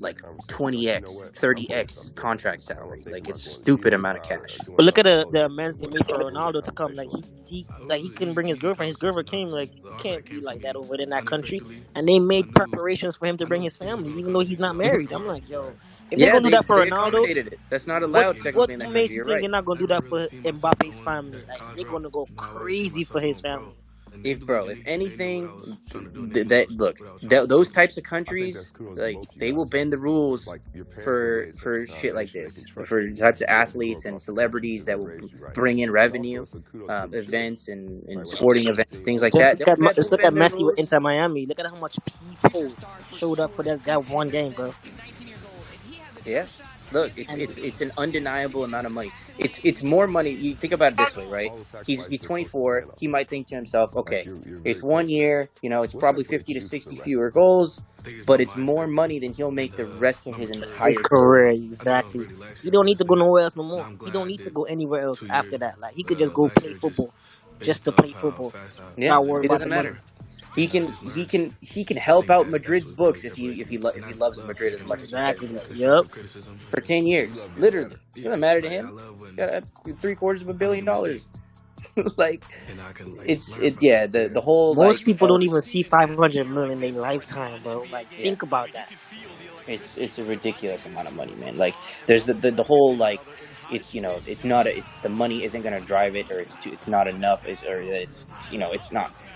like 20x, 30x contract salary. Like it's stupid amount of cash. But look at the amends they made for Ronaldo to come. Like he couldn't bring his girlfriend. His girlfriend came. Like you can't be like that over there in that country. And they made preparations for him to bring his family, even though he's not married. I'm like, yo, if they're Yeah, gonna do that for they Ronaldo, accommodated it. That's not allowed technically in that what makes country. you You're think right. they're not gonna do that for Mbappe's family? Like they're gonna go crazy for his family. If anything, those types of countries, like they will bend the rules for shit like this, for types of athletes and celebrities that will bring in revenue, events and sporting events, things like Just that. look at They'll just look at bend their Messi with rules. Inter Miami. Look at how much people showed up for that one game, bro. Yeah. Look, And it's an undeniable amount of money. It's more money. You think about it this way, right? He's 24. He might think to himself, okay, it's 1 year. It's probably 50 to 60 fewer goals, but it's more money than he'll make the rest of his his entire career, career. exactly. He don't need to go nowhere else no more. He don't need to go anywhere else after that. Like he could just go play football, just to play football, Yeah, not worry it about doesn't the money. matter. He can help out Madrid's books if he loves Madrid as much as he says he Exactly. does Yep. for 10 years, literally. It doesn't matter to him. He's got $750 million. Like yeah, the whole Most people don't even see 500 million in their lifetime, bro. Like yeah, think about that. it's a ridiculous amount of money, man. Like there's the whole like it's not the money isn't gonna drive it, or it's not enough, or that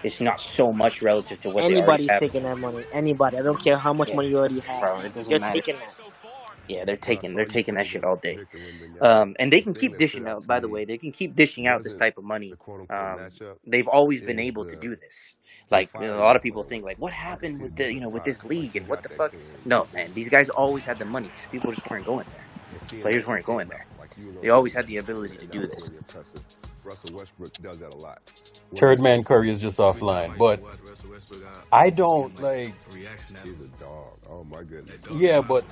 it's not so much relative to what they already Anybody's have. taking that money. Anybody. I don't care how much Yeah, money you already have. bro, it doesn't They're matter. taking that. Yeah, they're taking that shit all day. And they can keep dishing out. By the way, they can keep dishing out this type of money. They've always been able to do this. Like a lot of people think, like, what happened with the with this league and what the fuck? No, man, these guys always had the money. Just people just weren't going there. Players weren't going there. They always had the ability to do this. Russell Westbrook does that a lot. Third man Curry is just offline, but I don't like. He's a dog. Oh my goodness. Yeah, but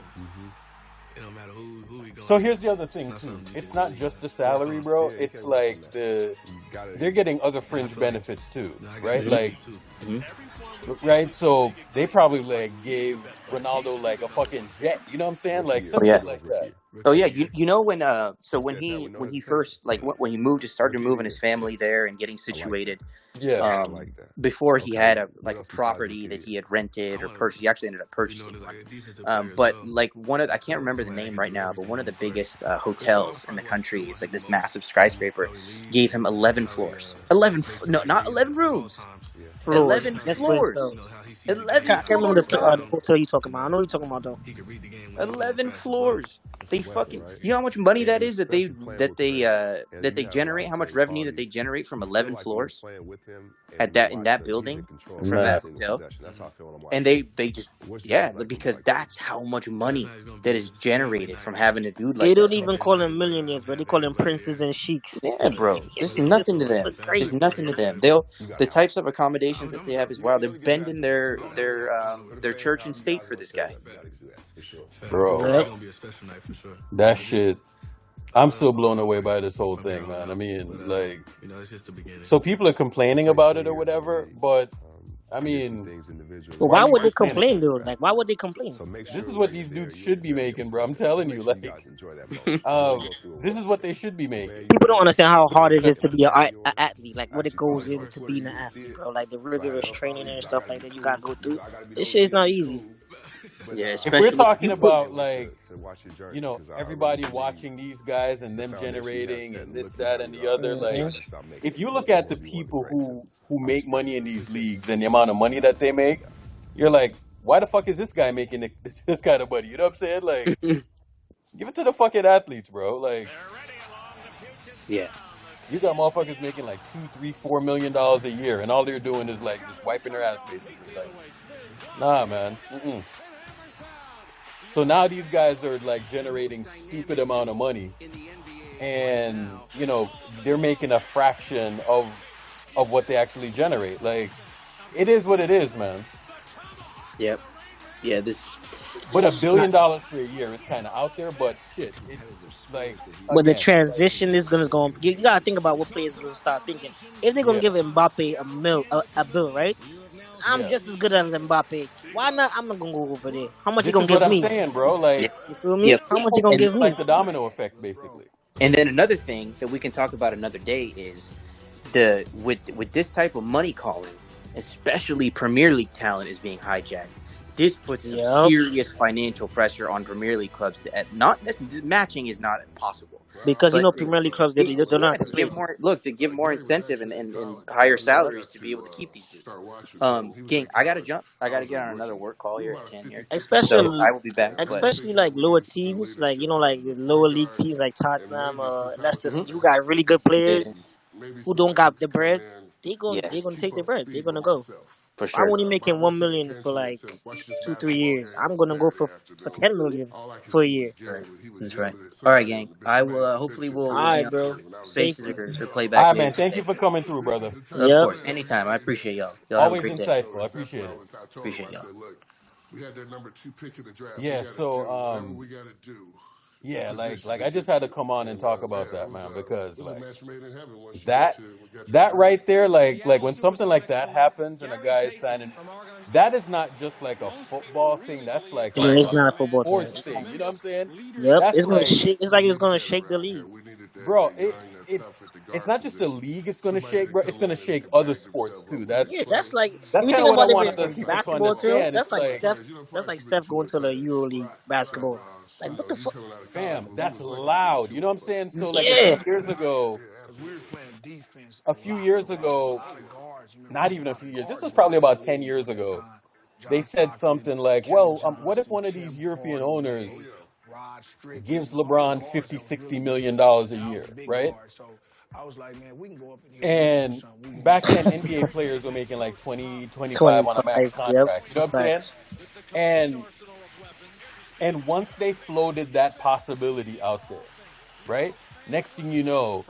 so here's the other thing too. It's not just the salary, bro. It's like they're getting other fringe benefits too, right? Like, right? So they probably like gave Ronaldo like a fucking jet. You know what I'm saying? Like some shit like that. Oh yeah, you know when so when he first like when he started moving his family there and getting situated, before he had a property that he had rented or purchased. He actually ended up purchasing one. But like I can't remember the name right now, but one of the biggest hotels in the country, it's like this massive skyscraper, gave him 11 floors. No, not 11 rooms. 11 floors. 11 I can't remember the hotel you talking about. I know what you're talking about though. 11 floors. They fucking. You know how much money that is that they generate? How much revenue that they generate from 11 floors in that building from that hotel? And they just because that's how much money that is generated from having a dude like they don't that. even call them millionaires, but they call them princes and sheiks. Yeah, bro. There's nothing to them. There's nothing to them. The types of accommodations that they have is wild. They're bending their church and state for this guy. Bro, that shit. I'm still blown away by this whole thing, man. I mean, like, so people are complaining about it or whatever, but I mean, why would they complain, though? Like, why would they complain? This is what these dudes should be making, bro. I'm telling you, like, this is what they should be making. People don't understand how hard it is to be an athlete, like what it goes into being an athlete, bro. Like the rigorous training and stuff like that you gotta go through. This shit is not easy. Yeah, if we're talking about like, you know, everybody watching these guys and them generating and this, that, and the other, like, if you look at the people who make money in these leagues and the amount of money that they make, you're like, why the fuck is this guy making this kind of money? You know what I'm saying? Like, give it to the fucking athletes, bro. Like, yeah, you got motherfuckers making like $2, $3, $4 million a year, and all they're doing is like just wiping their ass, basically. Like, nah, man. So now these guys are like generating stupid amount of money, and you know they're making a fraction of what they actually generate. Like, it is what it is, man. Yep. Yeah. $1 But $1 billion for a year is kind of out there. But shit, like. But the transition is gonna go. You gotta think about what players are gonna start thinking. If they're gonna give Mbappe a bill, right? I'm just as good as Mbappe. Why not? I'm not gonna go over there. How much you gonna give me? This is what I'm saying, bro. Like, you feel me? How much you gonna give me? Like the domino effect, basically. And then another thing that we can talk about another day is with this type of money calling, especially Premier League talent is being hijacked. This puts some serious financial pressure on Premier League clubs. Matching is not possible. Because you know Premier League clubs, they're not to give more incentive and higher salaries to be able to keep these dudes. Gang, I gotta jump. I gotta get on another work call here at 10 here. Especially, so I will be back. Especially like lower teams, like like the lower league teams like Tottenham, Leicester. You got really good players who don't got the bread. They're gonna take the bread. They're gonna go. For sure. I'm only making $1 million for like 2-3 years. I'm gonna go for $10 million for a year. Right. That's right. All right, gang. I will. Hopefully, we'll. All right, bro. Spaces or play back. All right, man. Thank you for coming through, brother. Of course, anytime. I appreciate y'all. Always insightful. I appreciate it. Appreciate y'all. We had that number 2 pick in the draft. Yeah. So we gotta do. Yeah, like I just had to come on and talk about that, man, because like that right there, like when something like that happens and a guy is signing, that is not just like a football thing. That's like it's not a football sports thing. You know what I'm saying? Yep, that's it's gonna shake. It's like it's gonna shake the league, bro. It's not just the league. It's gonna shake, bro. It's gonna shake other sports too. That's kind of what I wanted the people to understand. That's like Steph. That's like Steph going to the EuroLeague basketball. Like, what the fuck? Fam, that's loud. You know what I'm saying? So, like, a few years ago, not even a few years, this was probably about 10 years ago, they said something like, well, what if one of these European owners gives LeBron 50, $60 million a year, right? And back then, NBA players were making like 20, 25 on a 25. max Yep. contract. You know what I'm saying? Facts. And once they floated that possibility out there, right? Next thing you know,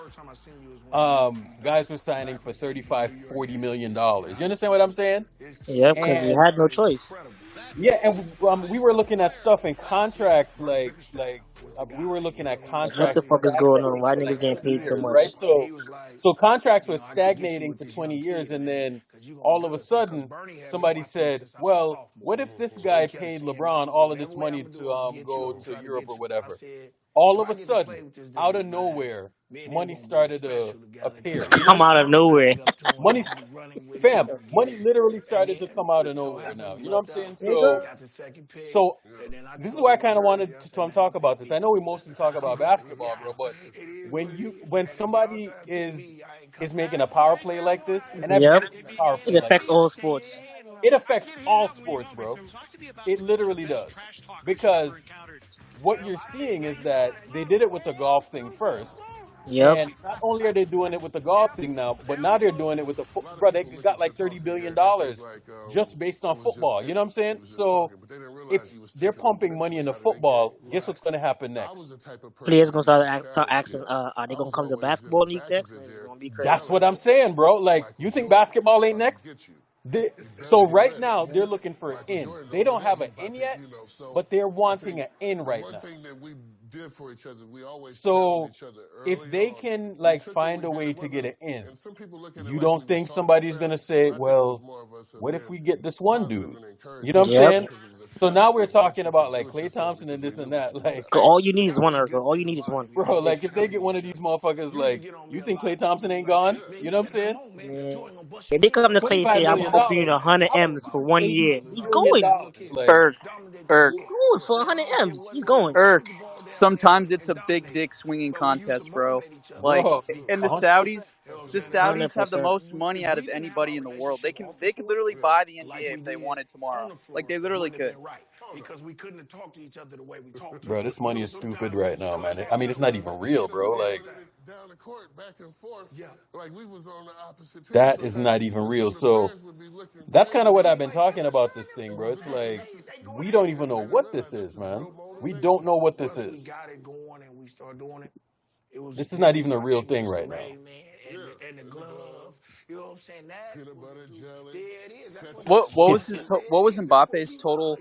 guys were signing for 35, $40 million. You understand what I'm saying? Yep, because we And had no choice. yeah, and we were looking at stuff in contracts we were looking at Like, what contracts the fuck is going on? stagnating Why for niggas like getting 20 paid so years, much? right? So contracts were stagnating for 20 years, and then all of a sudden somebody said, "Well, what if this guy paid LeBron all of this money to go to Europe or whatever?" All of a sudden, out of nowhere, money started to appear. You Come know, out of nowhere. money, fam, money literally started to come out of nowhere now. You know what I'm saying? Nigga. So this is why I kind of wanted to talk about this. I know we mostly talk about basketball, bro, but when somebody is making a power play like this, and I've Yep. never seen a power It play like affects this, all sports. it affects all sports, bro. It literally does. Because what you're seeing is that they did it with the golf thing first. Yep. And not only are they doing it with the golf thing now, but now they're doing it with the football. Bro, they got like $30 billion just based on football. You know what I'm saying? So if they're pumping money into football, guess what's going to happen next? Players gonna start asking, are they gonna come to basketball league next? And it's gonna be crazy. That's what I'm saying, bro. Like, you think basketball ain't next? So right now they're looking for an in. They don't have an in yet, but they're wanting an in right now. So if they can like find a way to get an in, you don't think somebody's gonna say, "Well, what if we get this one dude?" You know what I'm Yep. saying? So now we're talking about like Klay Thompson and this and that. Like, 'Cause all you need is one, Urkel. All you need is one. bro, That's it. like if they get one of these motherfuckers, like, you think Klay Thompson ain't gone? You know what I'm saying? Man. If they come to Clay and $25 say, I'm million. offering you 100 I'm M's for offering 1 year, $80 he's million. going. Like, Irk, Irk, He's going for 100 M's. He's going. Irk. Sometimes it's a big dick swinging contest, bro. Like, bro, and the 100%. Saudis have the 100%. most money out of anybody in the world. They could literally buy the NBA if they wanted tomorrow. Like, they literally could. Bro, this money is stupid right now, man. I mean, it's not even real, bro. Like, that is not even real. So that's kind of what I've been talking about this thing, bro. It's like, we don't even know what this is, man. We don't know what this is. This is not even a real thing right now. What was Mbappe's total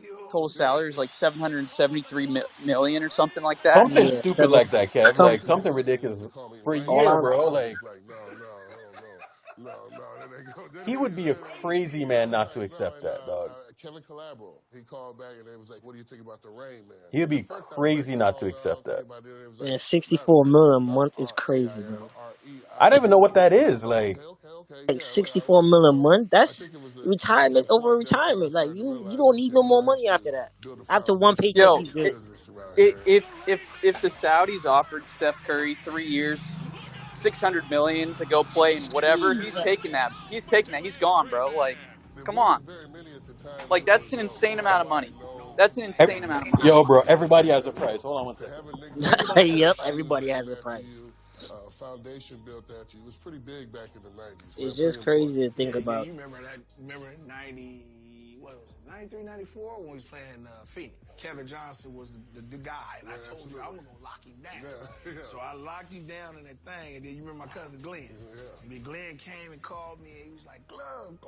salary? It was like 773 million or something like that. Something Yeah, stupid like that, Kev. Like, something. something ridiculous. For a All year, I bro, like, he would be a crazy man not to accept that, dog. He would be crazy not to accept that. Man, 64 million a month is crazy, bro. I don't even know what that is. Like 64 million a month. That's retirement over retirement. Like you don't need no more money after that. After one paycheck, Yo, he's good. if the Saudis offered Steph Curry 3 years, 600 million to go play in whatever, he's taking that. He's taking that. He's gone, bro. Like, come on. Like, that's an insane amount of money. Yo, bro, everybody has a price. Hold on one second. Yep, everybody has a price. Foundation built at you. It was pretty big back in the 90s. It's just crazy to think about. You remember that? Remember 93, 94 when we was playing Phoenix. Kevin Johnson was the guy, and I told you I was gonna lock him down. So I locked him down in that thing, and then you remember my cousin Glenn. I mean, Glenn came and called me, and he was like, "Glove."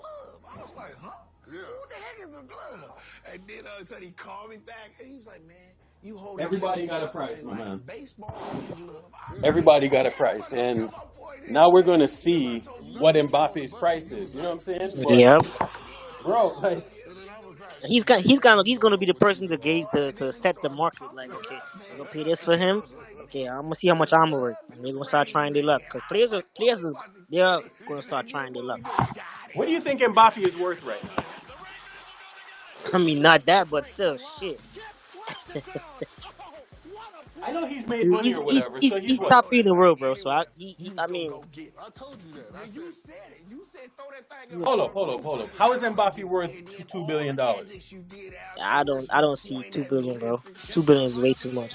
I was like, "Huh? Who the heck is a glove?" And then all of a sudden he called me back, and he was like, "Man, you hold Everybody got a price, my man. baseball glove." Everybody got a price, and now we're gonna see what Mbappe's price is. You know what I'm saying? But, Yep. bro, like, He's gonna be the person to gauge to set the market. Like, okay, I'm gonna pay this for him. Okay, I'm gonna see how much I'm worth. And they're gonna start trying their luck because they're gonna start trying their luck. what do you think Mbappe is worth right now? I mean, not that, but still, shit. I know he's made Dude, money or whatever. So he's he's what? top three in the world, bro. So You was I gonna mean, go get it. I told you that. I Yeah, said, you said it. You said throw that thing up Hold in up, the hold up, booth. hold up. How is Charge Mbappe it. worth And then $2 all billion? the antics you did afterwards, I don't see doing 2 billion, that bro. ballistic 2 billion jump. is way too much.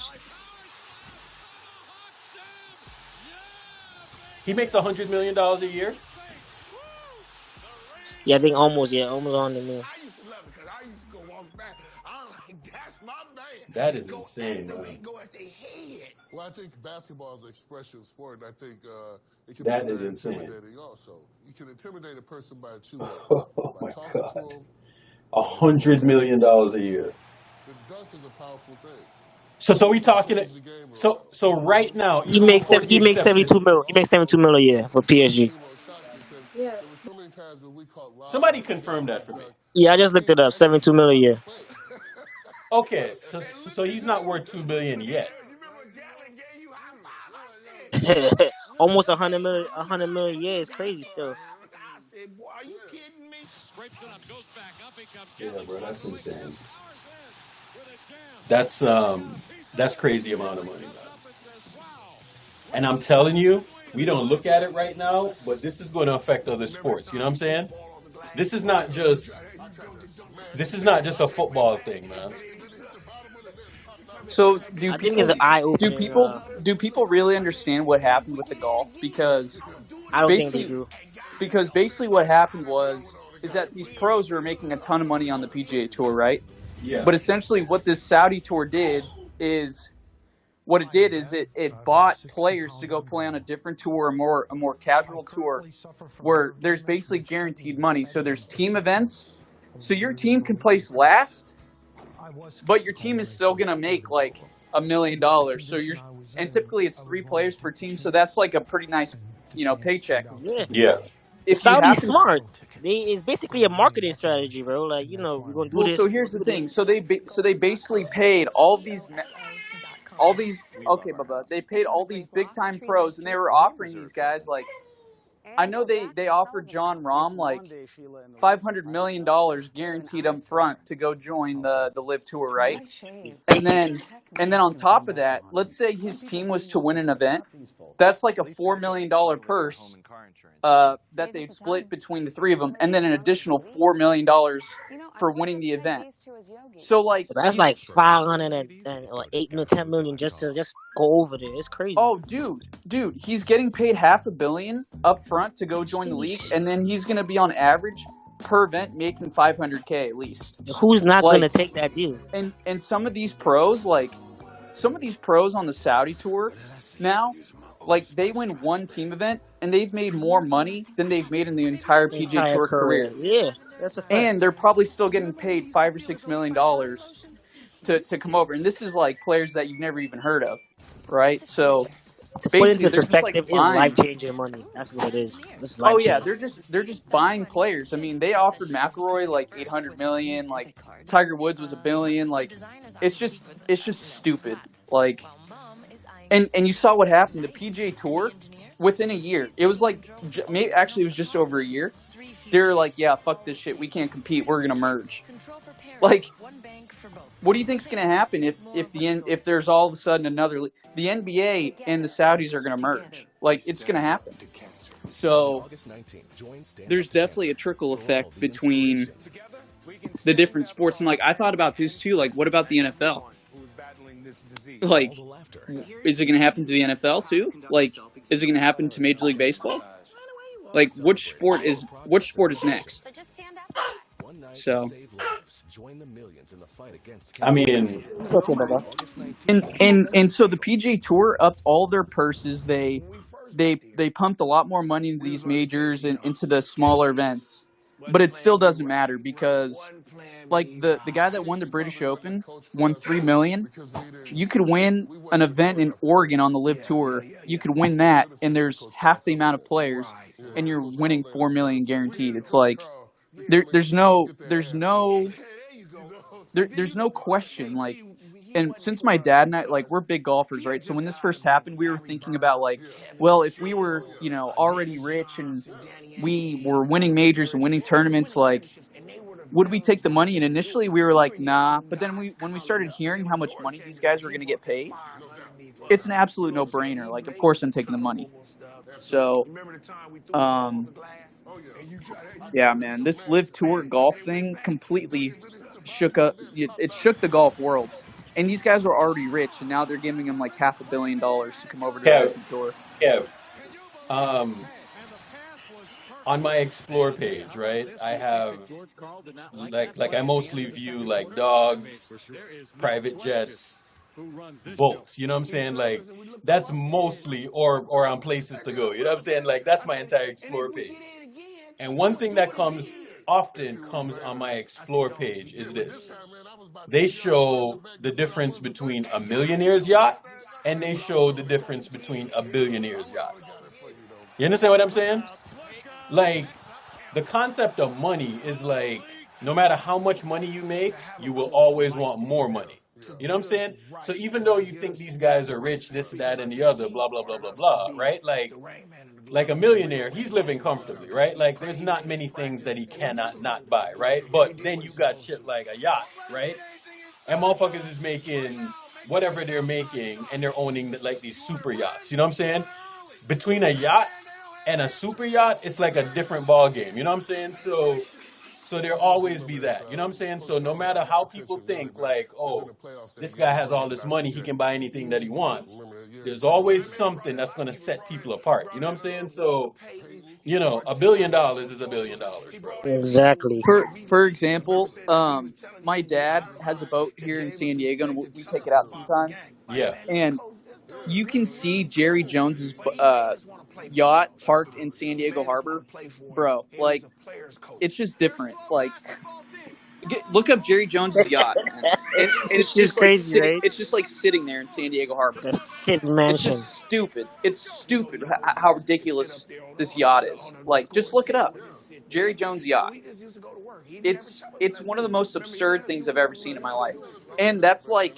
He makes $100 million a year. Yeah, I think almost on the moon. I used to love it because I used to go walk back. I'm like, that's my man. That is Go insane, at them, man. go at their head. well, I think basketball is an expression sport. And I think it can be That is very insane. intimidating also. You can intimidate a person by two ways. Oh By my talking God. to them. $100 million a year. The dunk is a powerful thing. So we It talking. turns the game around. So right now, He even makes before the he makes exception, 72 mil. He makes 72 mil a year for PSG. Because there were so many times when we caught Rob somebody with the confirm that inbound for me. dunk, Yeah, I the just looked team it up. actually 72 mil a stopped year. the play. Okay, so he's not worth $2 billion yet. You remember when Gallon gave you high five? I said, Almost 100 million. 100 million a year is crazy still. I said, boy, are you kidding me? Yeah, bro, that's insane. That's crazy amount of money, man. And I'm telling you, we don't look at it right now, but this is going to affect other sports. You know what I'm saying? This is not just a football thing, man. So I think it's an eye opening. do people really understand what happened with the golf? Because I don't think they basically do. basically what happened is that these pros were making a ton of money on the PGA Tour, right? Yeah. But essentially what this Saudi tour did is it bought players to go play on a different tour, a more casual tour, where there's basically guaranteed money. So there's team events, so your team can place last, but your team is still gonna make like $1 million. And typically it's 3 players per team, so that's like a pretty nice, paycheck. Yeah, Yeah. the If you Saudi's happen, smart. It's basically a marketing strategy, bro. Like, we're gonna do well, this. so We're here's gonna the do this. thing. So they basically paid all these. Okay, Bubba. They paid all these big time pros, and they were offering these guys like. I know they offered John Rahm like $500 million guaranteed up front to go join the Live Tour, right? And then on top of that, let's say his team was to win an event, that's like a $4 million purse that they've split between the 3 of them, and then an additional $4 million for winning the event. So like, That's like 500 and or 8 to 10 million just to go over there. It's crazy. oh, dude, he's getting paid $500 million up front to go join the league, and then he's gonna be on average per event making $500K at least. Who's not Like, gonna take that deal? and some of these pros, like some of these pros on the Saudi tour now, like they win one team event and they've made more money than they've made in the entire PGA Entire Tour career. Yeah, that's a fact. And they're probably still getting paid $5 or $6 million to come over. And this is like players that you've never even heard of, right? So To put basically, into they're just like perspective, it's buying. life changing money. That's what it is. It's Oh life yeah, changing. they're just buying players. I mean, they offered McIlroy like $800 million. Like Tiger Woods was $1 billion. Like it's just stupid. Like, and you saw what happened. The PGA Tour within a year, it was like maybe actually it was just over a year. They're like, yeah, fuck this shit. We can't compete. We're gonna merge. Like, what do you think's gonna happen if there's all of a sudden the NBA and the Saudis are gonna merge? Like, it's gonna happen. So there's definitely a trickle effect between the different sports. And like, I thought about this too. Like, what about the NFL? Like, is it gonna happen to the NFL too? Like, is it gonna happen to Major League Baseball? Like, which sport is next? So, I mean, and so the PGA Tour upped all their purses. They pumped a lot more money into these majors and into the smaller events, but it still doesn't matter because, like the guy that won the British Open won $3 million. You could win an event in Oregon on the Live Tour. You could win that, and there's half the amount of players, and you're winning $4 million guaranteed. It's like there's no question. Like, and since my dad and I, like, we're big golfers, right? So when this first happened, we were thinking about like, well, if we were, already rich and we were winning majors and winning tournaments, like, would we take the money? And initially we were like, nah. But then when we started hearing how much money these guys were going to get paid, it's an absolute no brainer. Like, of course, I'm taking the money. So, yeah, man, this Live Tour golf thing completely shook up. It shook the golf world. And these guys were already rich, and now they're giving them like $500 million to come over to the Kev, LP Tour. Kev, on my explore page, right? I have like I mostly view like dogs, private jets, boats. You know what I'm saying? Like that's mostly or on places to go. You know what I'm saying? Like that's my entire explore page. And one thing that often comes on my explore page is this. They show the difference between a millionaire's yacht and they show the difference between a billionaire's yacht. You understand what I'm saying? Like, the concept of money is like, no matter how much money you make, you will always want more money. You know what I'm saying? So even though you think these guys are rich, this, that, and the other, blah, blah, blah, blah, blah, right? Like a millionaire, he's living comfortably, right? Like, there's not many things that he cannot not buy, right? But then you got shit like a yacht, right? And motherfuckers is making whatever they're making, and they're owning like these super yachts. You know what I'm saying? Between a yacht and a super yacht, it's like a different ball game. You know what I'm saying? So there'll always be that. You know what I'm saying? So no matter how people think like, oh, this guy has all this money, he can buy anything that he wants. There's always something that's going to set people apart. You know what I'm saying? So, you know, $1 billion is $1 billion, bro. Exactly. For example, my dad has a boat here in San Diego, and we take it out sometimes. Yeah. And you can see Jerry Jones's yacht parked in San Diego Harbor, bro. Like, it's just different. Like, look up Jerry Jones's yacht, man. And it's just like crazy, sitting. right? It's just like sitting there in San Diego Harbor. The sitting It's mansion. just stupid. It's stupid how ridiculous this yacht is. Like, just look it up. Jerry Jones yacht. It's one of the most absurd things I've ever seen in my life, and that's like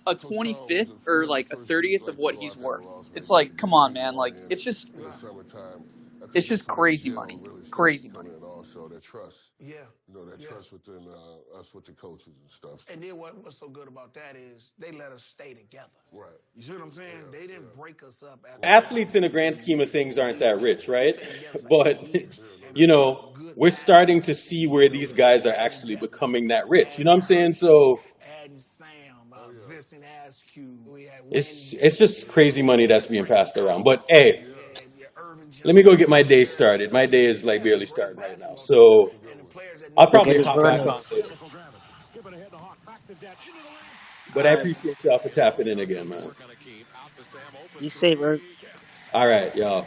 a 25th or like a 30th of what he's worth. It's like, come on, man. Like, it's just crazy money. Crazy money. And also that trust. Yeah. You know, that trust within us with the coaches and stuff. And then what's so good about that is they let us stay together. Right. You see what I'm saying? They didn't break us up. Athletes in the grand scheme of things aren't that rich, right? But, you know, we're starting to see where these guys are actually becoming that rich. You know what I'm saying? So it's just crazy money that's being passed around. But, hey, let me go get my day started. My day is like barely starting right now. So I'll probably hop back on later. But I appreciate y'all for tapping in again, man. You safe, Eric. All right, y'all.